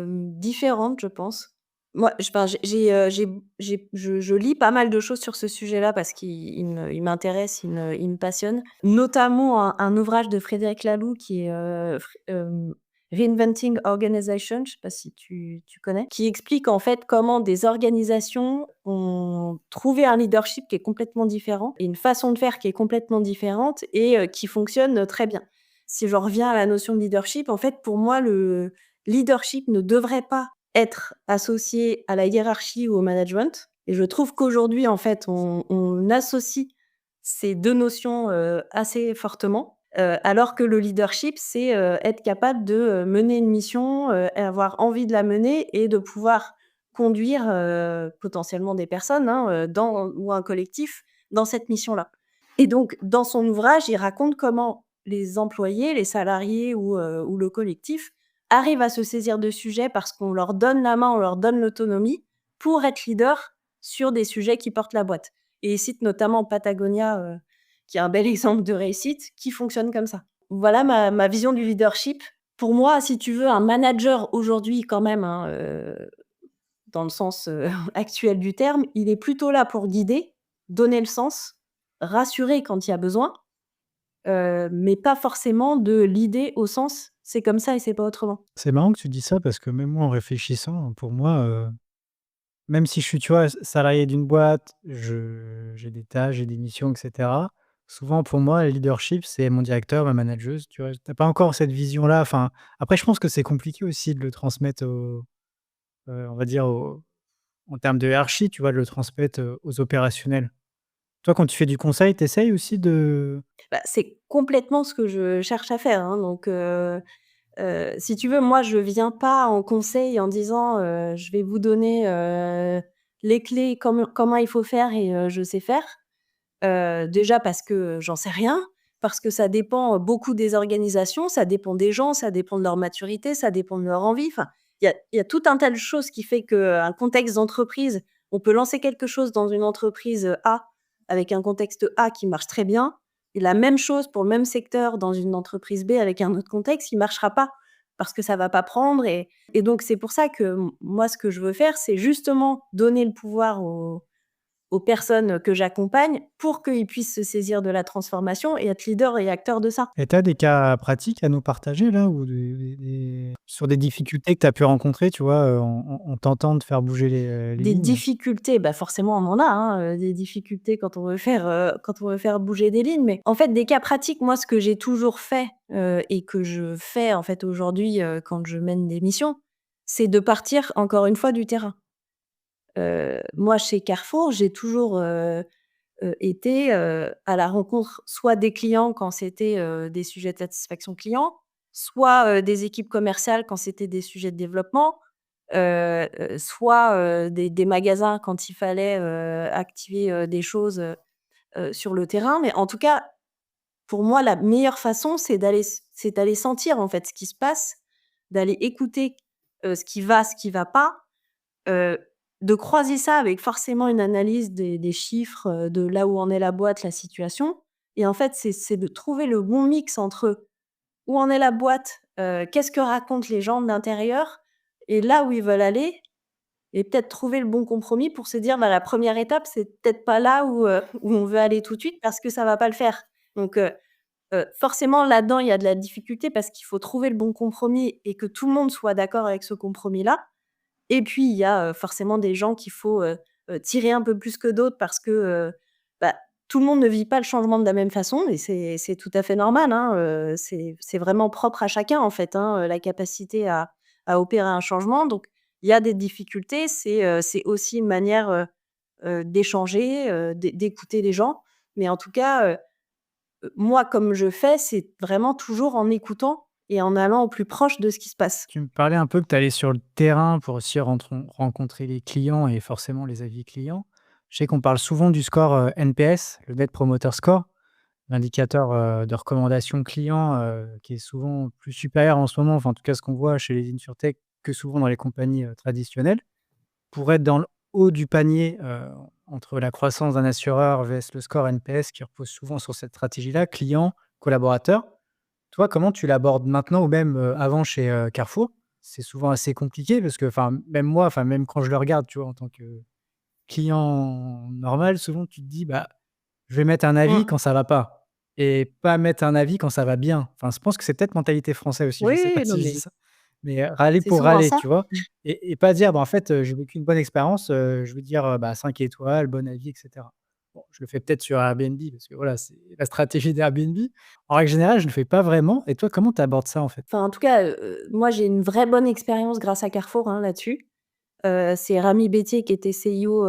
différente, je pense. Moi, je lis pas mal de choses sur ce sujet-là parce qu'il m'intéresse, il me passionne. Notamment un ouvrage de Frédéric Laloux qui est, Reinventing Organization, je sais pas si tu connais? Qui explique en fait comment des organisations ont trouvé un leadership qui est complètement différent et une façon de faire qui est complètement différente et qui fonctionne, très bien. Si je reviens à la notion de leadership, en fait, pour moi, le leadership ne devrait pas être associé à la hiérarchie ou au management et je trouve qu'aujourd'hui, en fait, on associe ces 2 notions, assez fortement, alors que le leadership, c'est, être capable de, mener une mission, et avoir envie de la mener et de pouvoir conduire, potentiellement des personnes, hein, dans ou un collectif dans cette mission-là. Et donc dans son ouvrage, il raconte comment les employés, les salariés ou le collectif arrivent à se saisir de sujets parce qu'on leur donne la main, on leur donne l'autonomie pour être leader sur des sujets qui portent la boîte. Et il cite notamment Patagonia, qui est un bel exemple de réussite, qui fonctionne comme ça. Voilà ma vision du leadership. Pour moi, si tu veux, un manager aujourd'hui quand même, hein, dans le sens, actuel du terme, il est plutôt là pour guider, donner le sens, rassurer quand il y a besoin, mais pas forcément de l'idée au sens: «C'est comme ça et c'est pas autrement». C'est marrant que tu dis ça parce que même moi, en réfléchissant, pour moi, même si je suis, tu vois, salarié d'une boîte, je j'ai des tâches, j'ai des missions et cetera. Souvent pour moi, le leadership, c'est mon directeur, ma manageuse, tu vois? Tu as pas encore cette vision-là, enfin, après je pense que c'est compliqué aussi de le transmettre on va dire en termes de hiérarchie, tu vois? De le transmettre, aux opérationnels. Toi, quand tu fais du conseil, tu essayes aussi de Bah, c'est complètement ce que je cherche à faire, hein, donc si tu veux, moi, je viens pas en conseil en disant, «Je vais vous donner, les clés, comment il faut faire et je sais faire». Déjà parce que j'en sais rien, parce que ça dépend, beaucoup des organisations, ça dépend des gens, ça dépend de leur maturité, ça dépend de leur envie. Enfin, il y a tout un tas de choses qui fait qu'un contexte d'entreprise, on peut lancer quelque chose dans une entreprise, A, avec un contexte A qui marche très bien et la même chose pour le même secteur dans une entreprise B avec un autre contexte qui marchera pas, parce que ça va pas prendre et donc c'est pour ça que moi, ce que je veux faire, c'est justement donner le pouvoir aux personnes que j'accompagne pour qu'ils puissent se saisir de la transformation et être leader et acteur de ça. et tu as des cas pratiques à nous partager là ou des sur des difficultés que tu as pu rencontrer, tu vois, en tentant de faire bouger les Des lignes? difficultés, bah, forcément on en a, hein, des difficultés quand on veut faire bouger des lignes, mais en fait des cas pratiques, moi ce que j'ai toujours fait, et que je fais en fait aujourd'hui, quand je mène des missions, c'est de partir encore une fois du terrain. Moi chez Carrefour, j'ai toujours, été, à la rencontre soit des clients quand c'était, des sujets de satisfaction client, soit, des équipes commerciales quand c'était des sujets de développement, soit, des magasins quand il fallait, activer, des choses, sur le terrain. Mais en tout cas, pour moi, la meilleure façon, c'est d'aller sentir, en fait, ce qui se passe, d'aller écouter, ce qui va pas, Heu, de croiser ça avec forcément une analyse des chiffres, de là où en est la boîte, la situation et en fait, c'est de trouver le bon mix entre où en est la boîte, qu'est-ce que racontent les gens de l'intérieur et là où ils veulent aller et peut-être trouver le bon compromis pour se dire: «Bah, la première étape, c'est peut-être pas là où, où on veut aller tout de suite parce que ça va pas le faire». Donc Forcément là-dedans, il y a de la difficulté parce qu'il faut trouver le bon compromis et que tout le monde soit d'accord avec ce compromis-là. Et puis il y a, forcément des gens qu'il faut, tirer un peu plus que d'autres parce que, bah, tout le monde ne vit pas le changement de la même façon et c'est tout à fait normal, hein, c'est vraiment propre à chacun en fait, hein, la capacité à opérer un changement. Donc il y a des difficultés, c'est aussi une manière, d'échanger, d'écouter les gens. Mais en tout cas, moi comme je fais, c'est vraiment toujours en écoutant et en allant au plus proche de ce qui se passe. Tu me parlais un peu que tu allais sur le terrain pour aussi rencontrer les clients et forcément les avis clients. Je sais qu'on parle souvent du score, NPS, le Net Promoter Score, l'indicateur, de recommandation client, qui est souvent plus supérieur en ce moment, enfin en tout cas ce qu'on voit chez les insurtech que souvent dans les compagnies, traditionnelles. Pour être dans le haut du panier, entre la croissance d'un assureur vs le score NPS qui repose souvent sur cette stratégie-là, client, collaborateur. Toi, comment tu l'abordes maintenant ou même, avant chez, Carrefour? C'est souvent assez compliqué parce que, enfin, même moi, enfin, même quand je le regarde, tu vois, en tant que client normal, souvent tu te dis: «Bah, je vais mettre un avis Mmh. quand ça va pas et pas mettre un avis quand ça va bien». Enfin, je pense que c'est peut-être mentalité français aussi, je Oui, sais pas oui, non si je dis mais ça, mais râler c'est pour souvent râler, ça. tu vois? Et pas dire: «Bah, en fait, j'ai vécu une bonne expérience, je veux dire, bah, 5 étoiles, bon avis» et cetera. Bon, je le fais peut-être sur Airbnb parce que voilà, c'est la stratégie d'Airbnb. En règle générale, je ne le fais pas vraiment et toi, comment tu abordes ça, en fait? Enfin, en tout cas, moi, j'ai une vraie bonne expérience grâce à Carrefour, hein, là-dessus. C'est Rami Bétier qui était CIO,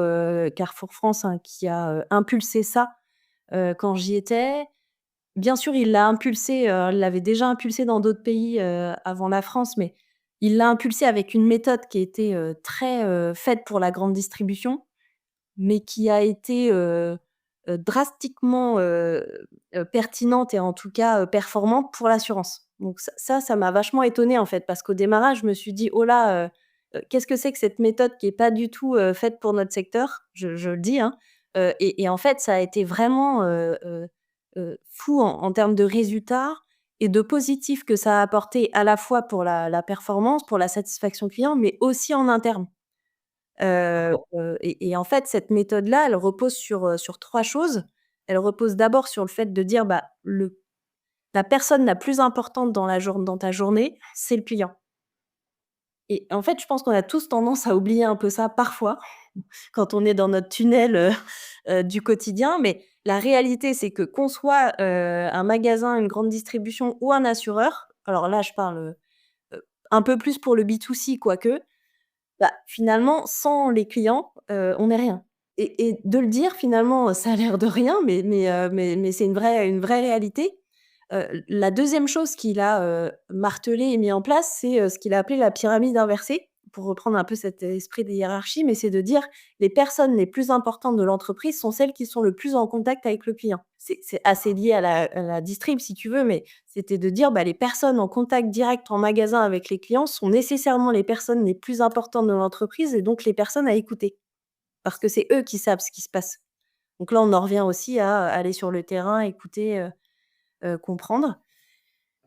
Carrefour France, hein, qui a, impulsé ça, quand j'y étais. Bien sûr, il l'a impulsé, il l'avait déjà impulsé dans d'autres pays, avant la France, mais il l'a impulsé avec une méthode qui était, très, faite pour la grande distribution, mais qui a été, drastiquement, pertinente et en tout cas, performante pour l'assurance. Donc ça m'a vachement étonnée, en fait, parce qu'au démarrage, je me suis dit: «Oh là, qu'est-ce que c'est que cette méthode qui est pas du tout, faite pour notre secteur?» Je le dis, hein, et en fait, ça a été vraiment, fou en termes de résultats et de positifs que ça a apporté à la fois pour la performance, pour la satisfaction client, mais aussi en interne. Et en fait, cette méthode-là, elle repose sur 3 choses. Elle repose d'abord sur le fait de dire, bah, le la personne la plus importante dans ta journée, c'est le client. Et en fait, je pense qu'on a tous tendance à oublier un peu ça parfois, quand on est dans notre tunnel, du quotidien. Mais la réalité, c'est que qu'on soit, un magasin, une grande distribution ou un assureur, alors là, je parle, un peu plus pour le B2C quoique, bah, finalement, sans les clients, on n'est rien. Et de le dire finalement, ça a l'air de rien, mais c'est une vraie réalité. La deuxième chose qu'il a, martelé et mis en place, c'est, ce qu'il a appelé la pyramide inversée, pour reprendre un peu cet esprit des hiérarchies, mais c'est de dire: «Les personnes les plus importantes de l'entreprise sont celles qui sont le plus en contact avec le client». C'est assez lié à la distrib si tu veux, mais c'était de dire, bah, les personnes en contact direct en magasin avec les clients sont nécessairement les personnes les plus importantes de l'entreprise et donc les personnes à écouter. Parce que c'est eux qui savent ce qui se passe. Donc là, on en revient aussi à aller sur le terrain, écouter, comprendre.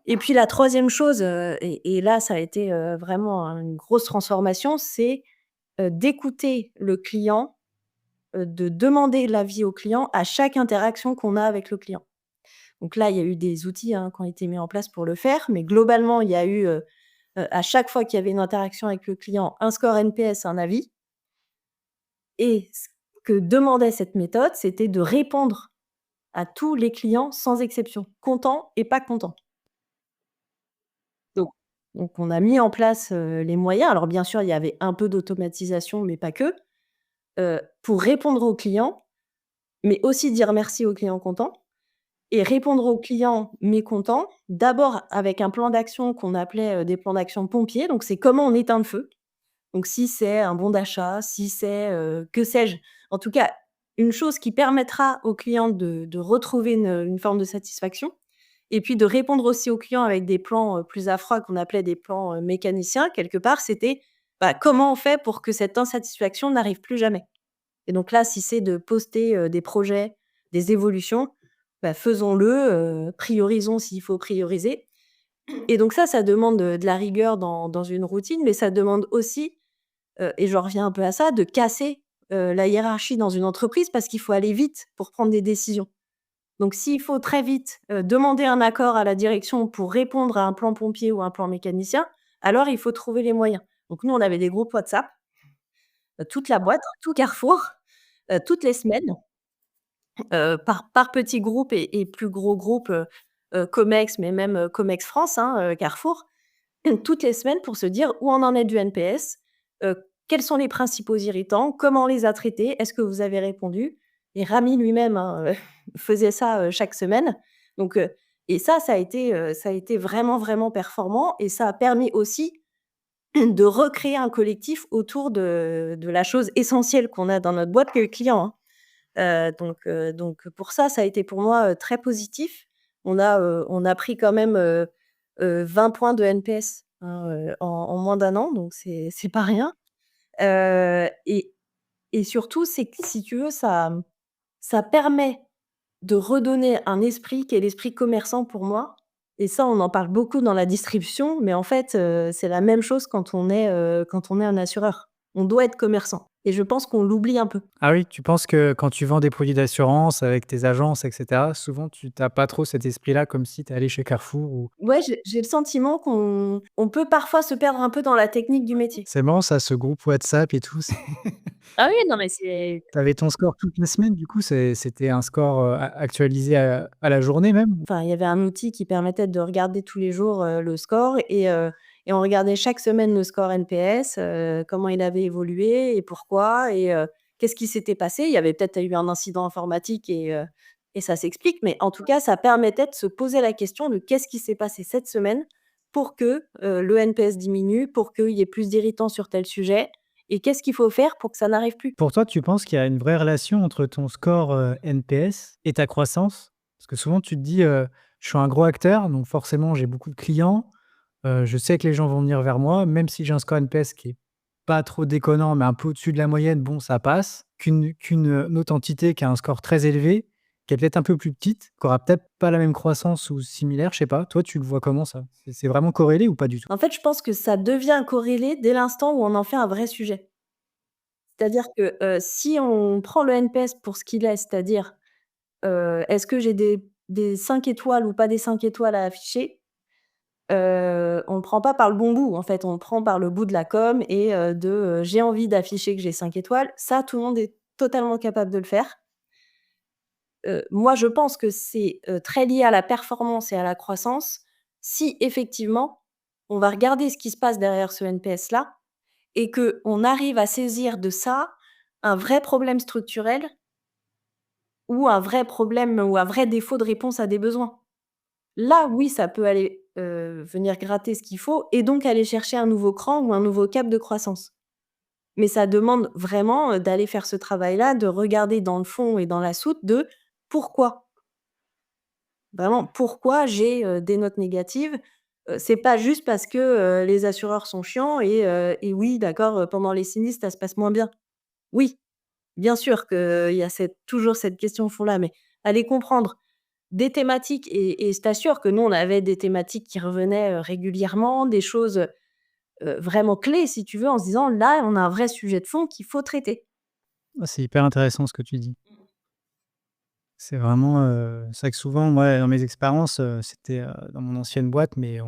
Et puis la troisième chose, et là, ça a été, vraiment une grosse transformation, c'est, d'écouter le client, de demander l'avis au client à chaque interaction qu'on a avec le client. Donc là, il y a eu des outils, hein, qui ont été mis en place pour le faire, mais globalement, il y a eu, à chaque fois qu'il y avait une interaction avec le client, un score NPS, un avis. Et ce que demandait cette méthode, c'était de répondre à tous les clients sans exception, contents et pas contents. Donc donc on a mis en place, les moyens. Alors bien sûr, il y avait un peu d'automatisation, mais pas que, pour répondre aux clients, mais aussi dire merci aux clients contents et répondre aux clients mécontents, d'abord avec un plan d'action qu'on appelait, des plans d'action pompiers. Donc c'est comment on éteint le feu. Donc si c'est un bon d'achat, si c'est, que sais-je, en tout cas, une chose qui permettra aux clients de retrouver une forme de satisfaction et puis de répondre aussi aux clients avec des plans, plus à froid qu'on appelait des plans, mécaniciens. Quelque part, c'était, bah, comment on fait pour que cette insatisfaction n'arrive plus jamais? Et donc là, si c'est de poster, des projets, des évolutions, bah, faisons-le, priorisons s'il faut prioriser. Et donc ça demande, de la rigueur dans une routine, mais ça demande aussi, et j'en reviens un peu à ça, de casser, la hiérarchie dans une entreprise parce qu'il faut aller vite pour prendre des décisions. Donc s'il faut très vite, demander un accord à la direction pour répondre à un plan pompier ou un plan mécanicien, alors il faut trouver les moyens. Donc nous, on avait des groupes WhatsApp, toute la boîte, tout Carrefour, toutes les semaines, par petits groupes et plus gros groupes, Comex, mais même, Comex France, hein, Carrefour, toutes les semaines pour se dire où on en est du NPS, quels sont les principaux irritants, comment on les a traités, est-ce que vous avez répondu? Et Rami lui-même, hein, faisait ça, chaque semaine. Donc, et ça a été vraiment, vraiment performant et ça a permis aussi de recréer un collectif autour de la chose essentielle qu'on a dans notre boîte que le client, hein. Donc pour ça, ça a été pour moi, très positif. On a pris quand même, 20 points de NPS, hein, en moins d'un an, donc c'est pas rien. Heu et et surtout, c'est que si tu veux, ça permet de redonner un esprit qui est l'esprit commerçant pour moi et ça, on en parle beaucoup dans la distribution, mais en fait, c'est la même chose quand on est un assureur. On doit être commerçant et je pense qu'on l'oublie un peu. Ah oui, tu penses que quand tu vends des produits d'assurance avec tes agences et cetera, souvent tu tu pas trop cet esprit-là comme si tu allé chez Carrefour ou Ouais, j'ai le sentiment qu'on peut parfois se perdre un peu dans la technique du métier. c'est marrant ça, ce groupe WhatsApp et tout, c'est Ah oui, non, mais c'est tu ton score toute la semaine du coup, c'était un score, a actualisé à la journée même? enfin, il y avait un outil qui permettait de regarder tous les jours, le score et on regardait chaque semaine le score NPS, comment il avait évolué et pourquoi qu'est-ce qui s'était passé. Il y avait peut-être eu un incident informatique et ça s'explique, mais en tout cas, ça permettait de se poser la question de: «Qu'est-ce qui s'est passé cette semaine pour que, le NPS diminue, pour qu'il y ait plus d'irritants sur tel sujet et qu'est-ce qu'il faut faire pour que ça n'arrive plus?» Pour toi, tu penses qu'il y a une vraie relation entre ton score, NPS et ta croissance? Parce que souvent tu te dis, «Je suis un gros acteur, donc forcément j'ai beaucoup de clients, je sais que les gens vont venir vers moi, même si j'ai un score NPS qui est pas trop déconnant, mais un peu au-dessus de la moyenne, bon ça passe». Qu'une autre entité qui a un score très élevé, qui est peut-être un peu plus petite, qui aura peut-être pas la même croissance ou similaire, je sais pas. Toi, tu le vois comment ça? C'est vraiment corrélé ou pas du tout? En fait, je pense que ça devient corrélé dès l'instant où on en fait un vrai sujet. C'est-à-dire que, si on prend le NPS pour ce qu'il est, c'est-à-dire, est-ce que j'ai des 5 étoiles ou pas des 5 étoiles à afficher? On le prend pas par le bon bout, en fait, on le prend par le bout de la com et j'ai envie d'afficher que j'ai 5 étoiles. Ça, tout le monde est totalement capable de le faire. Moi, je pense que c'est, très lié à la performance et à la croissance si effectivement, on va regarder ce qui se passe derrière ce NPS-là et qu'on arrive à saisir de ça un vrai problème structurel ou un vrai problème ou un vrai défaut de réponse à des besoins. Là, oui, ça peut aller, venir gratter ce qu'il faut et donc aller chercher un nouveau cran ou un nouveau cap de croissance. Mais ça demande vraiment, d'aller faire ce travail-là, de regarder dans le fond et dans la soute de pourquoi? Vraiment, pourquoi j'ai, des notes négatives? C'est pas juste parce que, les assureurs sont chiants et oui, d'accord, pendant les sinistres, ça se passe moins bien. Oui, bien sûr qu'il y a toujours cette question au fond-là, mais aller comprendre des thématiques et je t'assure que nous, on avait des thématiques qui revenaient, régulièrement, des choses, vraiment clés, si tu veux, en se disant: «Là, on a un vrai sujet de fond qu'il faut traiter». Ah, c'est hyper intéressant ce que tu dis. C'est vraiment, c'est vrai que souvent, moi, dans mes expériences, c'était, dans mon ancienne boîte, mais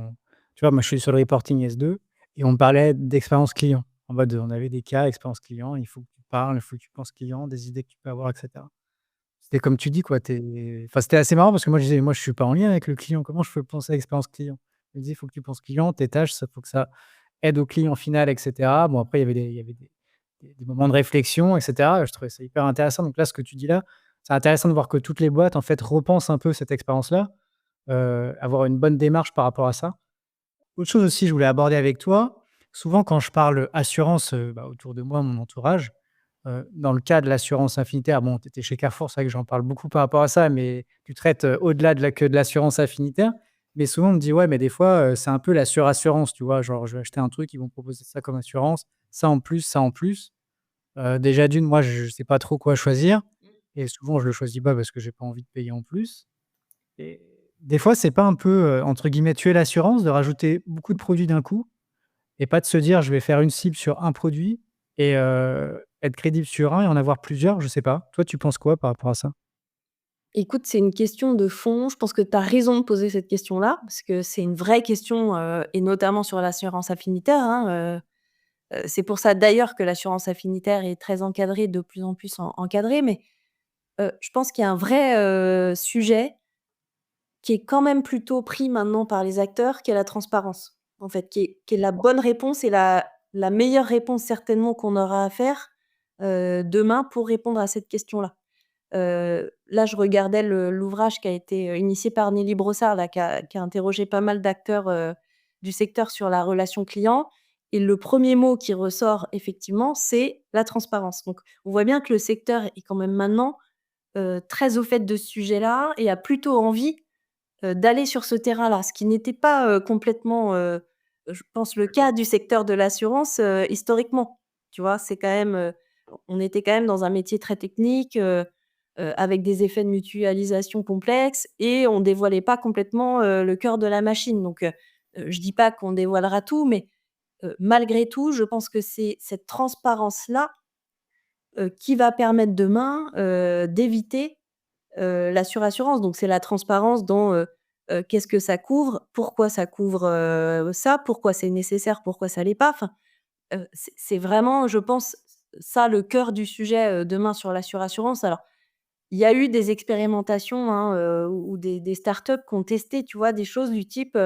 tu vois, moi, je suis sur le reporting S2 et on me parlait d'expérience client. En mode, on avait des cas, expérience client, il faut que tu parles, il faut que tu penses client, des idées que tu peux avoir et cetera. C'était comme tu dis, quoi, enfin, c'était assez marrant parce que moi, je disais: «Moi, je suis pas en lien avec le client, comment je peux penser à l'expérience client?» Il me disait: «Il faut que tu penses client, tes tâches, ça faut que ça aide au client final et cetera». Bon, après, il y avait des moments de réflexion et cetera. Je trouvais ça hyper intéressant. Donc là, ce que tu dis là, c'est intéressant de voir que toutes les boîtes, en fait, repensent un peu cette expérience-là, avoir une bonne démarche par rapport à ça. Autre chose aussi, je voulais aborder avec toi, souvent quand je parle assurance, autour de moi, mon entourage, dans le cas de l'assurance affinitaire, bon, tu étais chez Carrefour, c'est vrai que j'en parle beaucoup par rapport à ça, mais tu traites, au-delà que de l'assurance affinitaire. Mais souvent, on me dit: «Ouais, mais des fois, c'est un peu la surassurance», tu vois? Genre, je vais acheter un truc, ils vont proposer ça comme assurance, ça en plus, ça en plus. Déjà d'une, moi, je sais pas trop quoi choisir et souvent, je le choisis pas parce que j'ai pas envie de payer en plus et des fois, c'est pas un peu, entre guillemets, «tuer l'assurance» de rajouter beaucoup de produits d'un coup et pas de se dire: «Je vais faire une cible sur un produit et être crédible sur un et en avoir plusieurs», je sais pas. Toi, tu penses quoi par rapport à ça? Écoute, c'est une question de fond. Je pense que tu as raison de poser cette question-là, parce que c'est une vraie question, et notamment sur l'assurance affinitaire, hein, c'est pour ça d'ailleurs que l'assurance affinitaire est très encadrée, de plus en plus encadrée. Mais, je pense qu'il y a un vrai, sujet qui est quand même plutôt pris maintenant par les acteurs, qui est la transparence, en fait, qui est la bonne réponse et la meilleure réponse certainement qu'on aura à faire, demain pour répondre à cette question-là. Là, je regardais l'ouvrage qui a été, initié par Nelly Brossard là, qui a interrogé pas mal d'acteurs, du secteur sur la relation client, et le premier mot qui ressort effectivement, c'est la transparence. Donc on voit bien que le secteur est quand même maintenant, très au fait de ce sujet-là et a plutôt envie, d'aller sur ce terrain-là, ce qui n'était pas, complètement, je pense, le cas du secteur de l'assurance, historiquement. Tu vois? C'est quand même, on était quand même dans un métier très technique, avec des effets de mutualisation complexes, et on dévoilait pas complètement, le cœur de la machine. Donc, je dis pas qu'on dévoilera tout, mais, malgré tout, je pense que c'est cette transparence-là, qui va permettre demain, d'éviter la surassurance. Donc c'est la transparence dans, qu'est-ce que ça couvre? Pourquoi ça couvre, ça? Pourquoi c'est nécessaire? Pourquoi ça l'est pas? Enfin, c'est vraiment, je pense, ça le cœur du sujet, demain sur la surassurance. Alors, il y a eu des expérimentations, hein, ou des startups qui ont testé, tu vois, des choses du type,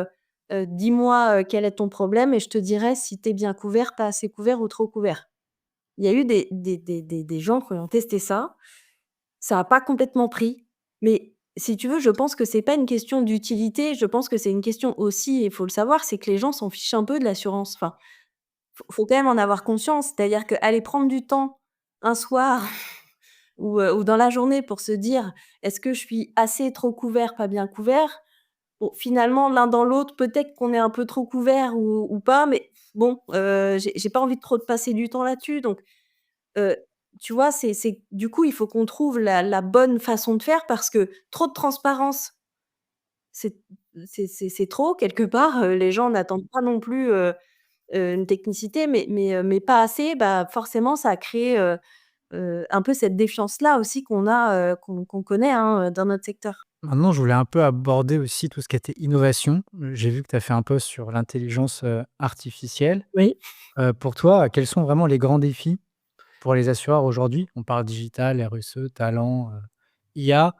«Dis-moi, quel est ton problème et je te dirai si tu es bien couvert, pas assez couvert ou trop couvert». Il y a eu des gens qui ont testé ça. Ça a pas complètement pris, mais si tu veux, je pense que c'est pas une question d'utilité, je pense que c'est une question aussi, il faut le savoir, c'est que les gens s'en fichent un peu de l'assurance. Enfin, faut quand même en avoir conscience. C'est-à-dire qu'aller prendre du temps un soir ou dans la journée pour se dire: «Est-ce que je suis assez, trop couvert, pas bien couvert?» Bon, finalement, l'un dans l'autre, peut-être qu'on est un peu trop couvert ou pas, mais bon, j'ai pas envie de trop de passer du temps là-dessus. Donc Heu, tu vois, c'est du coup, il faut qu'on trouve la bonne façon de faire, parce que trop de transparence, c'est c'est trop quelque part, les gens n'attendent pas non plus, une technicité, mais pas assez. Bah, forcément ça a créé, un peu cette défiance-là aussi qu'on a, qu'on connaît, hein, dans notre secteur. Maintenant, je voulais un peu aborder aussi tout ce qui était innovation. J'ai vu que tu as fait un post sur l'intelligence, artificielle. Oui. Pour toi, quels sont vraiment les grands défis pour les assureurs aujourd'hui? On parle digital, RSE, talent, IA.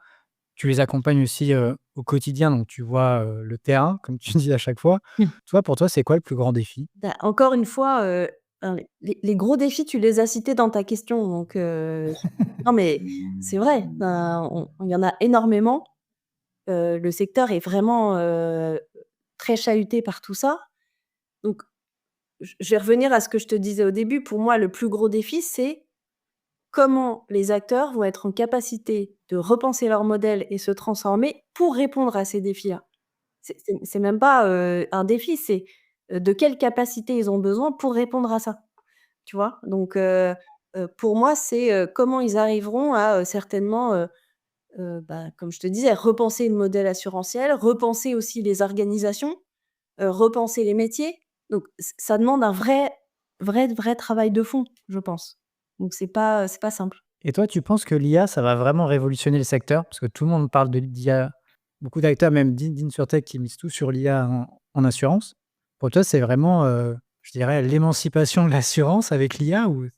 Tu les accompagnes aussi, au quotidien, donc tu vois, le terrain, comme tu dis à chaque fois. Toi, pour toi, c'est quoi le plus grand défi? Bah, encore une fois, les gros défis, tu les as cités dans ta question, donc non, mais c'est vrai, ben, il y en a énormément. Le secteur est vraiment, très chahuté par tout ça. Donc je vais revenir à ce que je te disais au début. Pour moi, le plus gros défi, c'est comment les acteurs vont être en capacité de repenser leur modèle et se transformer pour répondre à ces défis-là. C'est même pas, un défi, c'est, de quelle capacité ils ont besoin pour répondre à ça, tu vois? Donc pour moi, c'est, comment ils arriveront à, certainement, bah, comme je te disais, repenser le modèle assurantiel, repenser aussi les organisations, repenser les métiers. Donc ça demande un vrai travail de fond, je pense. Donc c'est pas simple. Et toi, tu penses que l'IA, ça va vraiment révolutionner le secteur? Parce que tout le monde parle de d'IA, beaucoup d'acteurs, même d'InsurTech, qui misent tout sur l'IA en assurance. Pour toi, c'est vraiment, je dirais, l'émancipation de l'assurance avec l'IA, ou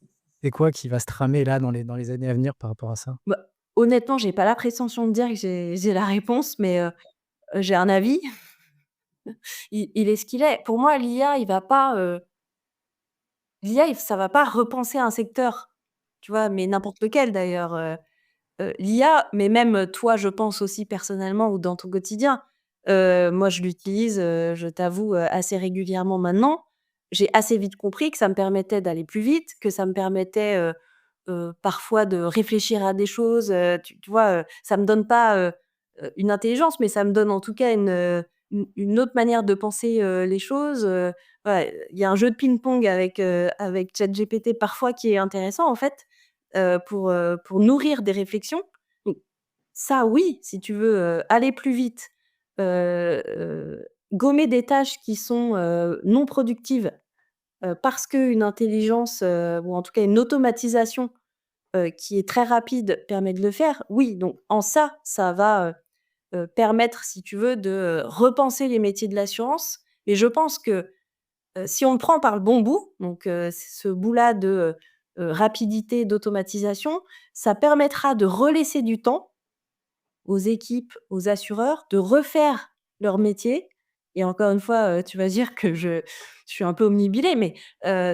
c'est quoi qui va se tramer là dans les années à venir par rapport à ça? Bah, honnêtement, j'ai pas la prétention de dire que j'ai la réponse, mais j'ai un avis. Il est ce qu'il est. Pour moi, l'IA, ça va pas repenser un secteur, tu vois? Mais n'importe lequel d'ailleurs, l'IA, mais même, toi, je pense aussi personnellement ou dans ton quotidien. Moi, je l'utilise, je t'avoue, assez régulièrement maintenant. J'ai assez vite compris que ça me permettait d'aller plus vite, que ça me permettait, parfois de réfléchir à des choses, tu vois? Ça me donne pas, une intelligence, mais ça me donne en tout cas une autre manière de penser, les choses, voilà, il y a un jeu de ping-pong avec ChatGPT parfois qui est intéressant en fait, pour nourrir des réflexions. Donc ça oui, si tu veux, aller plus vite, gommer des tâches qui sont, non productives, parce qu'une intelligence, ou en tout cas une automatisation qui est très rapide permet de le faire, oui, donc en ça, ça va, permettre, si tu veux, de, repenser les métiers de l'assurance. Mais je pense que, si on le prend par le bon bout, donc ce bout-là de, rapidité, d'automatisation, ça permettra de relaisser du temps aux équipes, aux assureurs de refaire leur métier et encore une fois, tu vas dire que je suis un peu omnibulée, mais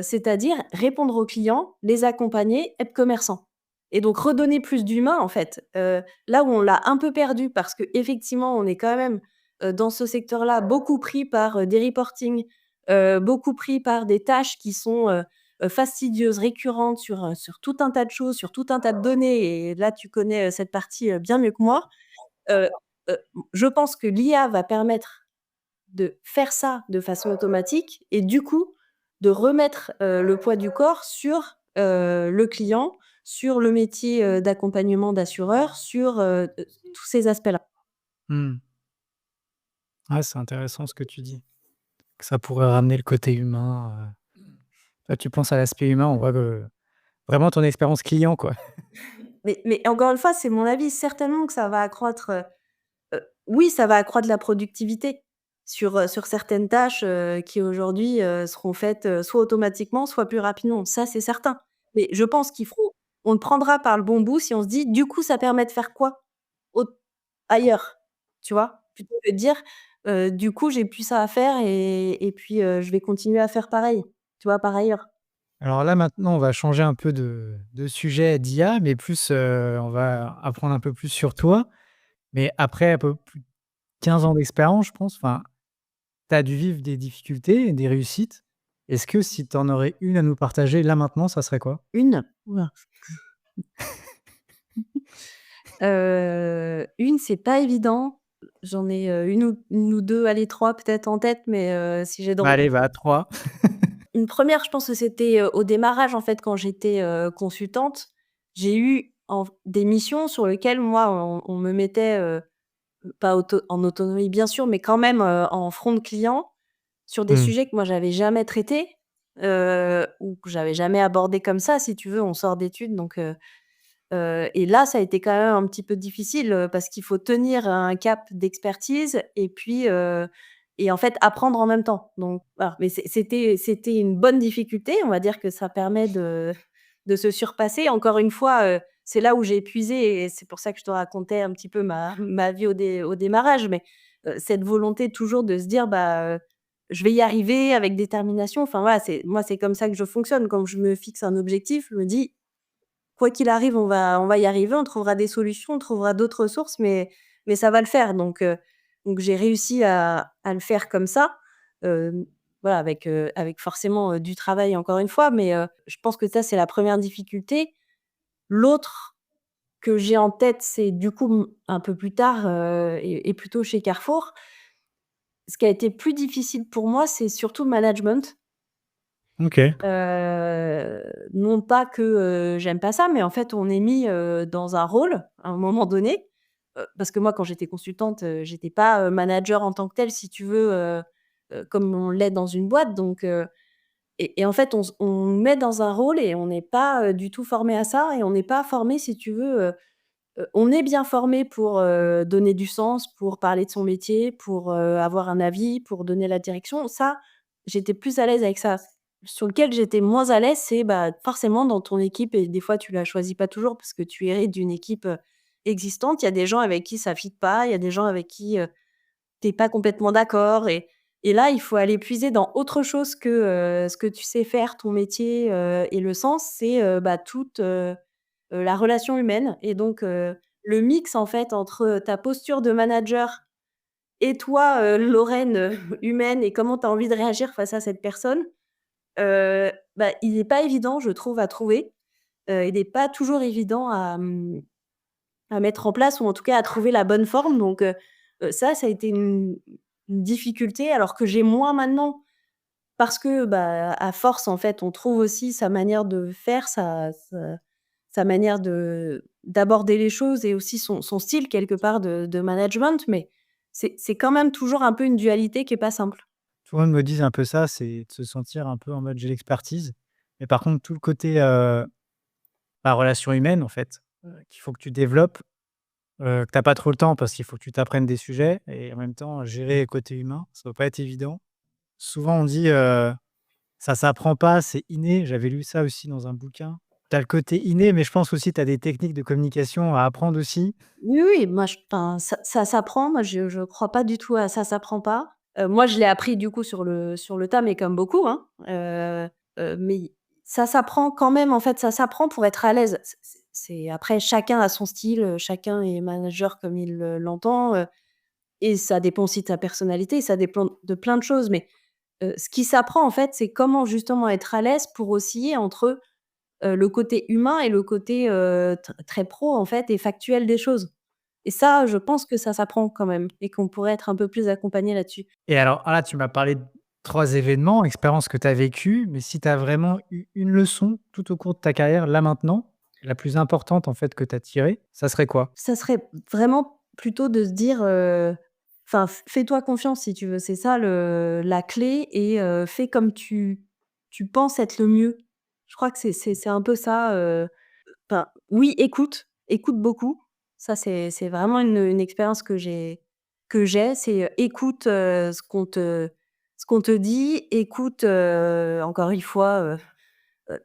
c'est-à-dire répondre aux clients, les accompagner, être commerçant et donc redonner plus d'humain, en fait. Là où on l'a un peu perdu parce qu'effectivement, on est quand même, dans ce secteur-là, beaucoup pris par, des reportings, beaucoup pris par des tâches qui sont, fastidieuses, récurrentes sur tout un tas de choses, sur tout un tas de données et là, tu connais, cette partie, bien mieux que moi. Heu je pense que l'IA va permettre de faire ça de façon automatique et du coup, de remettre, le poids du corps sur, le client, sur le métier, d'accompagnement d'assureur, sur, tous ces aspects-là. Mmh. Ouais, c'est intéressant ce que tu dis, que ça pourrait ramener le côté humain. Toi, tu penses à l'aspect humain, on voit que vraiment ton expérience client, quoi. Mais encore une fois, c'est mon avis. Certainement que ça va accroître, oui, ça va accroître la productivité sur certaines tâches, qui aujourd'hui, seront faites, soit automatiquement, soit plus rapidement. Ça, c'est certain. Mais je pense qu'il faut on le prendra par le bon bout si on se dit: «Du coup, ça permet de faire quoi aut ailleurs?» Tu vois? Plutôt que de dire: «Du coup, j'ai plus ça à faire et puis, je vais continuer à faire pareil», tu vois? Par ailleurs. Alors là, maintenant, on va changer un peu de sujet d'IA, mais plus, on va apprendre un peu plus sur toi. Mais après un peu plus de 15 ans d'expérience, je pense, enfin, tu as dû vivre des difficultés et des réussites. Est-ce que si tu en aurais une à nous partager là, maintenant, ça serait quoi? Une? Ouh. Une, c'est pas évident. J'en ai, 1 ou 2, allez 3 peut-être en tête, mais si j'ai de Bah, allez, va à 3. une première, je pense que c'était, au démarrage, en fait, quand j'étais, consultante. J'ai eu des missions sur lesquelles moi, on me mettait, pas en autonomie bien sûr, mais quand même, en front de client, sur des Mmh. sujets que moi j'avais jamais traités, ou que j'avais jamais abordés comme ça, si tu veux. On sort d'études donc et là, ça a été quand même un petit peu difficile, parce qu'il faut tenir un cap d'expertise et puis, et en fait apprendre en même temps. Donc voilà, mais c'était une bonne difficulté. On va dire que ça permet de se surpasser. Encore une fois, c'est là où j'ai épuisé et c'est pour ça que je te racontais un petit peu ma vie au démarrage. Mais, cette volonté toujours de se dire: «Bah, je vais y arriver avec détermination». Enfin voilà, c'est comme ça que je fonctionne. Quand je me fixe un objectif, je me dis: «Quoi qu'il arrive, on va y arriver, on trouvera des solutions, on trouvera d'autres ressources, mais ça va le faire». Donc j'ai réussi à le faire comme ça, hem, voilà, avec forcément, du travail encore une fois, mais je pense que ça, c'est la première difficulté. L'autre que j'ai en tête, c'est du coup, un peu plus tard, et plutôt chez Carrefour. Ce qui a été plus difficile pour moi, c'est surtout le management. OK. Non pas que, j'aime pas ça, mais en fait, on est mis, dans un rôle, à un moment donné, parce que moi, quand j'étais consultante, j'étais pas, manager en tant que telle, si tu veux, comme on l'est dans une boîte, donc et en fait, on nous met dans un rôle et on n'est pas, du tout formé à ça et on n'est pas formé, si tu veux, on est bien formé pour, donner du sens, pour parler de son métier, pour, avoir un avis, pour donner la direction. Ça, j'étais plus à l'aise avec ça. Sur lequel j'étais moins à l'aise, c'est, bah, forcément dans ton équipe et des fois tu la choisis pas toujours parce que tu hérites d'une équipe, existante. Il y a des gens avec qui ça fit pas, il y a des gens avec qui, tu pas complètement d'accord et là, il faut aller puiser dans autre chose que, ce que tu sais faire, ton métier, et le sens, c'est, bah, toute, la relation humaine et donc le mix en fait entre ta posture de manager et toi, Lorraine, humaine et comment tu as envie de réagir face à cette personne, bah, il est pas évident je trouve à trouver. Il est pas toujours évident à mettre en place ou en tout cas à trouver la bonne forme donc ça a été une difficulté alors que j'ai moins maintenant parce que, bah, à force en fait on trouve aussi sa manière de faire, sa manière d'aborder les choses et aussi son style quelque part de management, mais c'est quand même toujours un peu une dualité qui est pas simple. Tout le monde me dit un peu ça, c'est de se sentir un peu en mode: «J'ai l'expertise». Mais par contre, tout le côté, la relation humaine, en fait, qu'il faut que tu développes, que tu as pas trop le temps parce qu'il faut que tu t'apprennes des sujets et en même temps gérer le côté humain, ça doit pas être évident. Souvent on dit, «Ça s'apprend pas, c'est inné». J'avais lu ça aussi dans un bouquin. Tu as le côté inné, mais je pense aussi tu as des techniques de communication à apprendre aussi. Oui, oui, moi je enfin ça s'apprend. Moi je crois pas du tout à «ça s'apprend pas». Moi je l'ai appris du coup sur le tas, mais comme beaucoup, hein. Mais ça s'apprend quand même, en fait, ça s'apprend pour être à l'aise. C'est après chacun a son style, chacun est manager comme il, l'entend, et ça dépend aussi de sa personnalité, ça dépend de plein de choses. Mais, ce qui s'apprend en fait, c'est comment justement être à l'aise pour osciller entre, le côté humain et le côté, très pro en fait et factuel des choses. Et ça, je pense que ça s'apprend quand même et qu'on pourrait être un peu plus accompagné là-dessus. Et alors, ah là, tu m'as parlé de 3 événements, expériences que tu as vécues, mais si tu as vraiment eu une leçon tout au cours de ta carrière, là, maintenant, la plus importante, en fait, que tu as tirée, ça serait quoi? Ça serait vraiment plutôt de se dire, enfin, fais-toi confiance si tu veux. C'est ça la clé, et fais comme tu penses être le mieux. Je crois que c'est un peu ça, enfin, oui, écoute beaucoup. Ça, c'est vraiment une expérience que j'ai, c'est, écoute, ce qu'on te dit, écoute, encore une fois,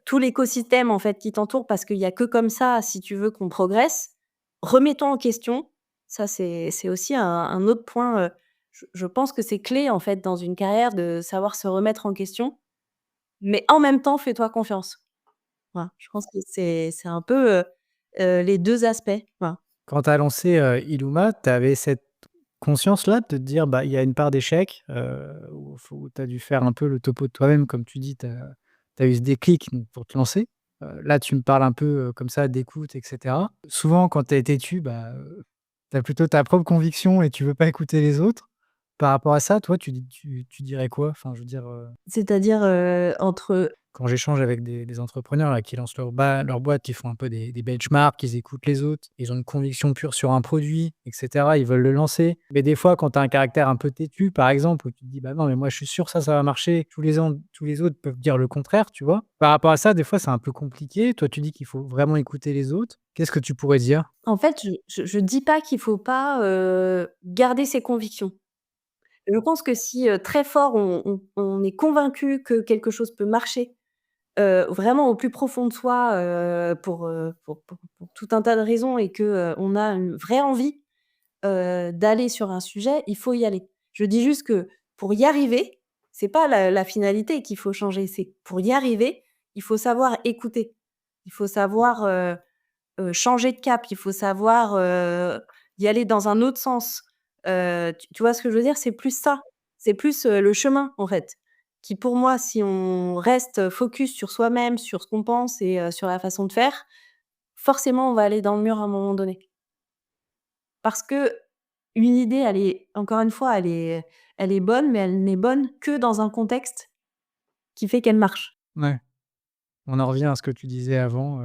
tout l'écosystème, en fait, qui t'entoure, parce qu'il y a que comme ça, si tu veux qu'on progresse. Remets-toi en question. Ça, c'est aussi un autre point, je pense que c'est clé, en fait, dans une carrière, de savoir se remettre en question, mais en même temps, fais-toi confiance. Voilà, je pense que c'est un peu, les 2 aspects, voilà. Quand tu as lancé, Illuma, tu avais cette conscience-là de te dire: «Bah, il y a une part d'échec», où tu as dû faire un peu le topo de toi-même, comme tu dis, tu as eu ce déclic donc pour te lancer. Là, tu me parles un peu, comme ça d'écoute et cetera. Souvent, quand tu es têtu, bah, tu as plutôt ta propre conviction et tu veux pas écouter les autres. Par rapport à ça, toi, tu dirais quoi? Enfin, je veux dire, C'est-à-dire, entre quand j'échange avec des entrepreneurs là, qui lancent leur boîte, qui font un peu des benchmarks, ils écoutent les autres, ils ont une conviction pure sur un produit et cetera, ils veulent le lancer. Mais des fois, quand tu as un caractère un peu têtu, par exemple, où tu te dis: «Bah non, mais moi je suis sûr ça va marcher, tous les autres peuvent dire le contraire», tu vois? Par rapport à ça, des fois, c'est un peu compliqué. Toi, tu dis qu'il faut vraiment écouter les autres. Qu'est-ce que tu pourrais dire? en fait, je dis pas qu'il faut pas, garder ses convictions. Je pense que si, très fort on est convaincu que quelque chose peut marcher, vraiment au plus profond de soi, pour tout un tas de raisons, et que, on a une vraie envie, d'aller sur un sujet, il faut y aller. Je dis juste que pour y arriver, c'est pas la finalité qu'il faut changer, c'est que pour y arriver, il faut savoir écouter. Il faut savoir, changer de cap, il faut savoir, y aller dans un autre sens. Tu vois ce que je veux dire? C'est plus ça. C'est plus, le chemin, en fait, qui pour moi, si on reste focus sur soi-même, sur ce qu'on pense et sur la façon de faire, forcément on va aller dans le mur à un moment donné. Parce qu'une idée, elle est encore une fois, elle est bonne, mais elle n'est bonne que dans un contexte qui fait qu'elle marche. Ouais, on en revient à ce que tu disais avant,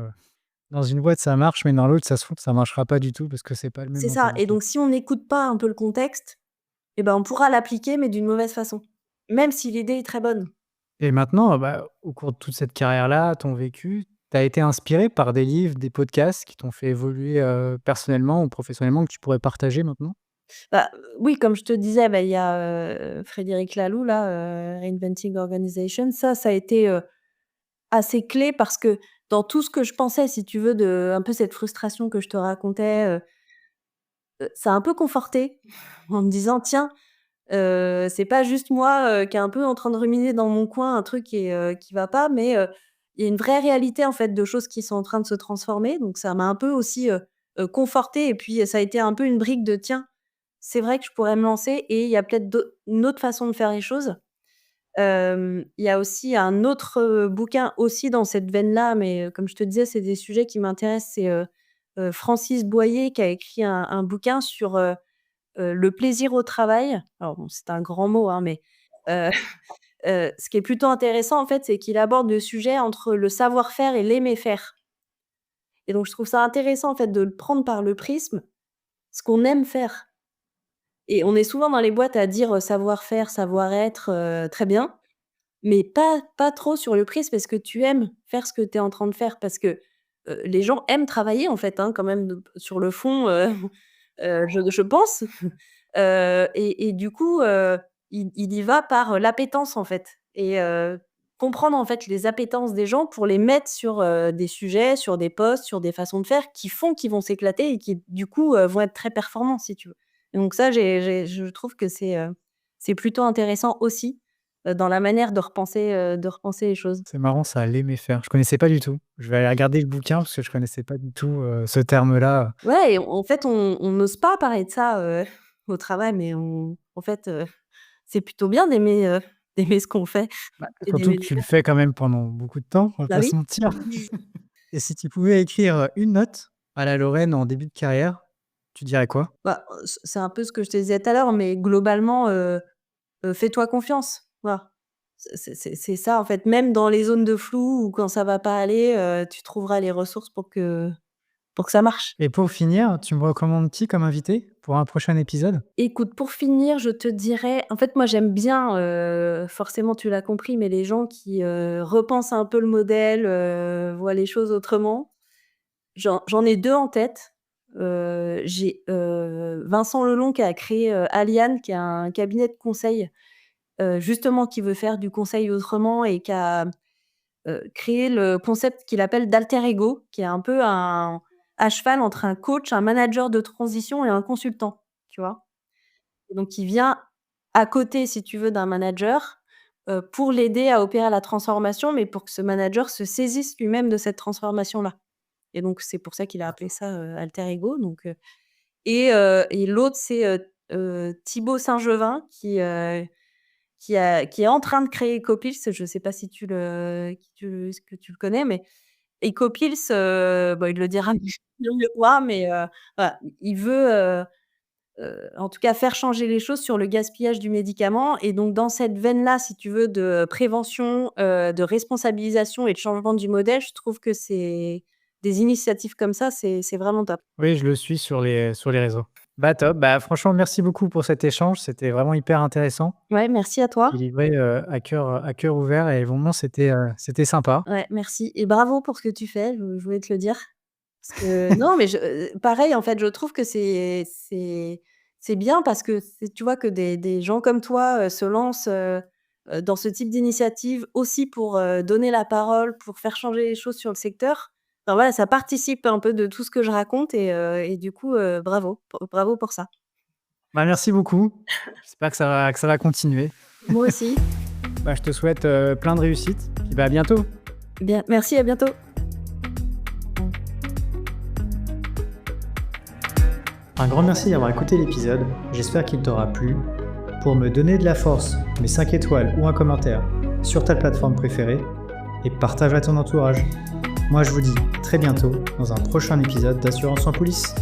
dans une boîte ça marche, mais dans l'autre ça se trouve que ça marchera pas du tout parce que c'est pas le même C'est ça, et mentalité. donc si on n'écoute pas un peu le contexte, et ben, on pourra l'appliquer, mais d'une mauvaise façon, même si l'idée est très bonne. Et maintenant, bah, au cours de toute cette carrière-là, ton vécu, tu as été inspiré par des livres, des podcasts qui t'ont fait évoluer, personnellement ou professionnellement que tu pourrais partager maintenant? Bah, oui, comme je te disais, bah, il y a, Frédéric Laloux là, Reinventing Organization. Ça a été, assez clé, parce que dans tout ce que je pensais, si tu veux, de un peu cette frustration que je te racontais, ça a un peu conforté en me disant: «Tiens, c'est pas juste moi, qui est un peu en train de ruminer dans mon coin un truc qui va pas, mais il y a une vraie réalité, en fait, de choses qui sont en train de se transformer». Donc ça m'a un peu aussi, confortée, et puis ça a été un peu une brique de: «Tiens, c'est vrai que je pourrais me lancer, et il y a peut-être une autre façon de faire les choses». Il y a aussi un autre, bouquin aussi dans cette veine-là, mais comme je te disais, c'est des sujets qui m'intéressent. C'est, Francis Boyer qui a écrit un bouquin sur, le plaisir au travail. Alors bon, c'est un grand mot, hein, mais heu ce qui est plutôt intéressant, en fait, c'est qu'il aborde le sujet entre le savoir-faire et l'aimer faire, et donc je trouve ça intéressant, en fait, de le prendre par le prisme, ce qu'on aime faire. Et on est souvent dans les boîtes à dire, savoir-faire, savoir-être, très bien, mais pas trop sur le prisme. Est-ce que tu aimes faire ce que tu es en train de faire? Parce que, les gens aiment travailler en fait, hein, quand même sur le fond, je pense. Et du coup, il y va par, l'appétence en fait et comprendre en fait les appétences des gens pour les mettre sur, des sujets, sur des postes, sur des façons de faire qui font qu'ils vont s'éclater et qui du coup, vont être très performants si tu veux. Et donc ça je trouve que c'est plutôt intéressant aussi, dans la manière de repenser les choses. C'est marrant ça, l'aimer-faire. Je connaissais pas du tout. Je vais aller regarder le bouquin parce que je connaissais pas du tout, ce terme-là. Ouais et en fait, on n'ose pas parler de ça, au travail, mais en fait, c'est plutôt bien d'aimer, d'aimer ce qu'on fait Bah, et surtout d'aimer que le tu le faire. fais quand même pendant beaucoup de temps, on va Bah pas oui. se mentir. Et si tu pouvais écrire, une note à la Lorraine en début de carrière, tu dirais quoi? Bah, c'est un peu ce que je te disais tout à l'heure, mais globalement, fais-toi confiance. Voilà. C'est ça, en fait. Même dans les zones de flou ou quand ça va pas aller, tu trouveras les ressources pour que ça marche. Et pour finir, tu me recommandes qui comme invité pour un prochain épisode? Écoute, pour finir, je te dirais en fait, moi, j'aime bien, forcément, tu l'as compris, mais les gens qui, repensent un peu le modèle, voient les choses autrement. J'en ai 2 en tête. J'ai, Vincent Lelong qui a créé, Aliane, qui est un cabinet de conseil, justement qui veut faire du conseil autrement et qui a, créé le concept qu'il appelle d'alter ego, qui est un peu un à cheval entre un coach, un manager de transition et un consultant, tu vois? Et donc il vient à côté, si tu veux, d'un manager, pour l'aider à opérer la transformation, mais pour que ce manager se saisisse lui-même de cette transformation-là. Et donc c'est pour ça qu'il a appelé ça, alter ego donc et l'autre c'est, Thibaut Saint-Jevin qui est en train de créer Ecopills. Je ne sais pas si tu le qui tu ce que tu le connais, mais Ecopills, bon il le dira mieux que moi, mais voilà, il veut, en tout cas faire changer les choses sur le gaspillage du médicament et donc dans cette veine-là, si tu veux, de prévention, de responsabilisation et de changement du modèle, je trouve que c'est des initiatives comme ça, c'est vraiment top. Oui, je le suis sur les réseaux. Bah, top, bah, franchement merci beaucoup pour cet échange, c'était vraiment hyper intéressant. Ouais, merci à toi. Et livré, à cœur ouvert et vraiment c'était sympa. Ouais, merci et bravo pour ce que tu fais, je voulais te le dire. Parce que non, mais pareil, en fait, je trouve que c'est bien parce que tu vois que des gens comme toi, se lancent, dans ce type d'initiative aussi pour, donner la parole, pour faire changer les choses sur le secteur. Enfin voilà, ça participe un peu de tout ce que je raconte et du coup, bravo pour ça. Bah, merci beaucoup. J'espère que ça va continuer. Moi aussi. Bah, je te souhaite, plein de réussite, puis, bah, à bientôt. Bien, merci, à bientôt. Un grand merci d'avoir écouté l'épisode, j'espère qu'il t'aura plu. Pour me donner de la force, mets 5 étoiles ou un commentaire sur ta plateforme préférée et partage à ton entourage. Moi je vous dis à très bientôt dans un prochain épisode d'Assurance en coulisses.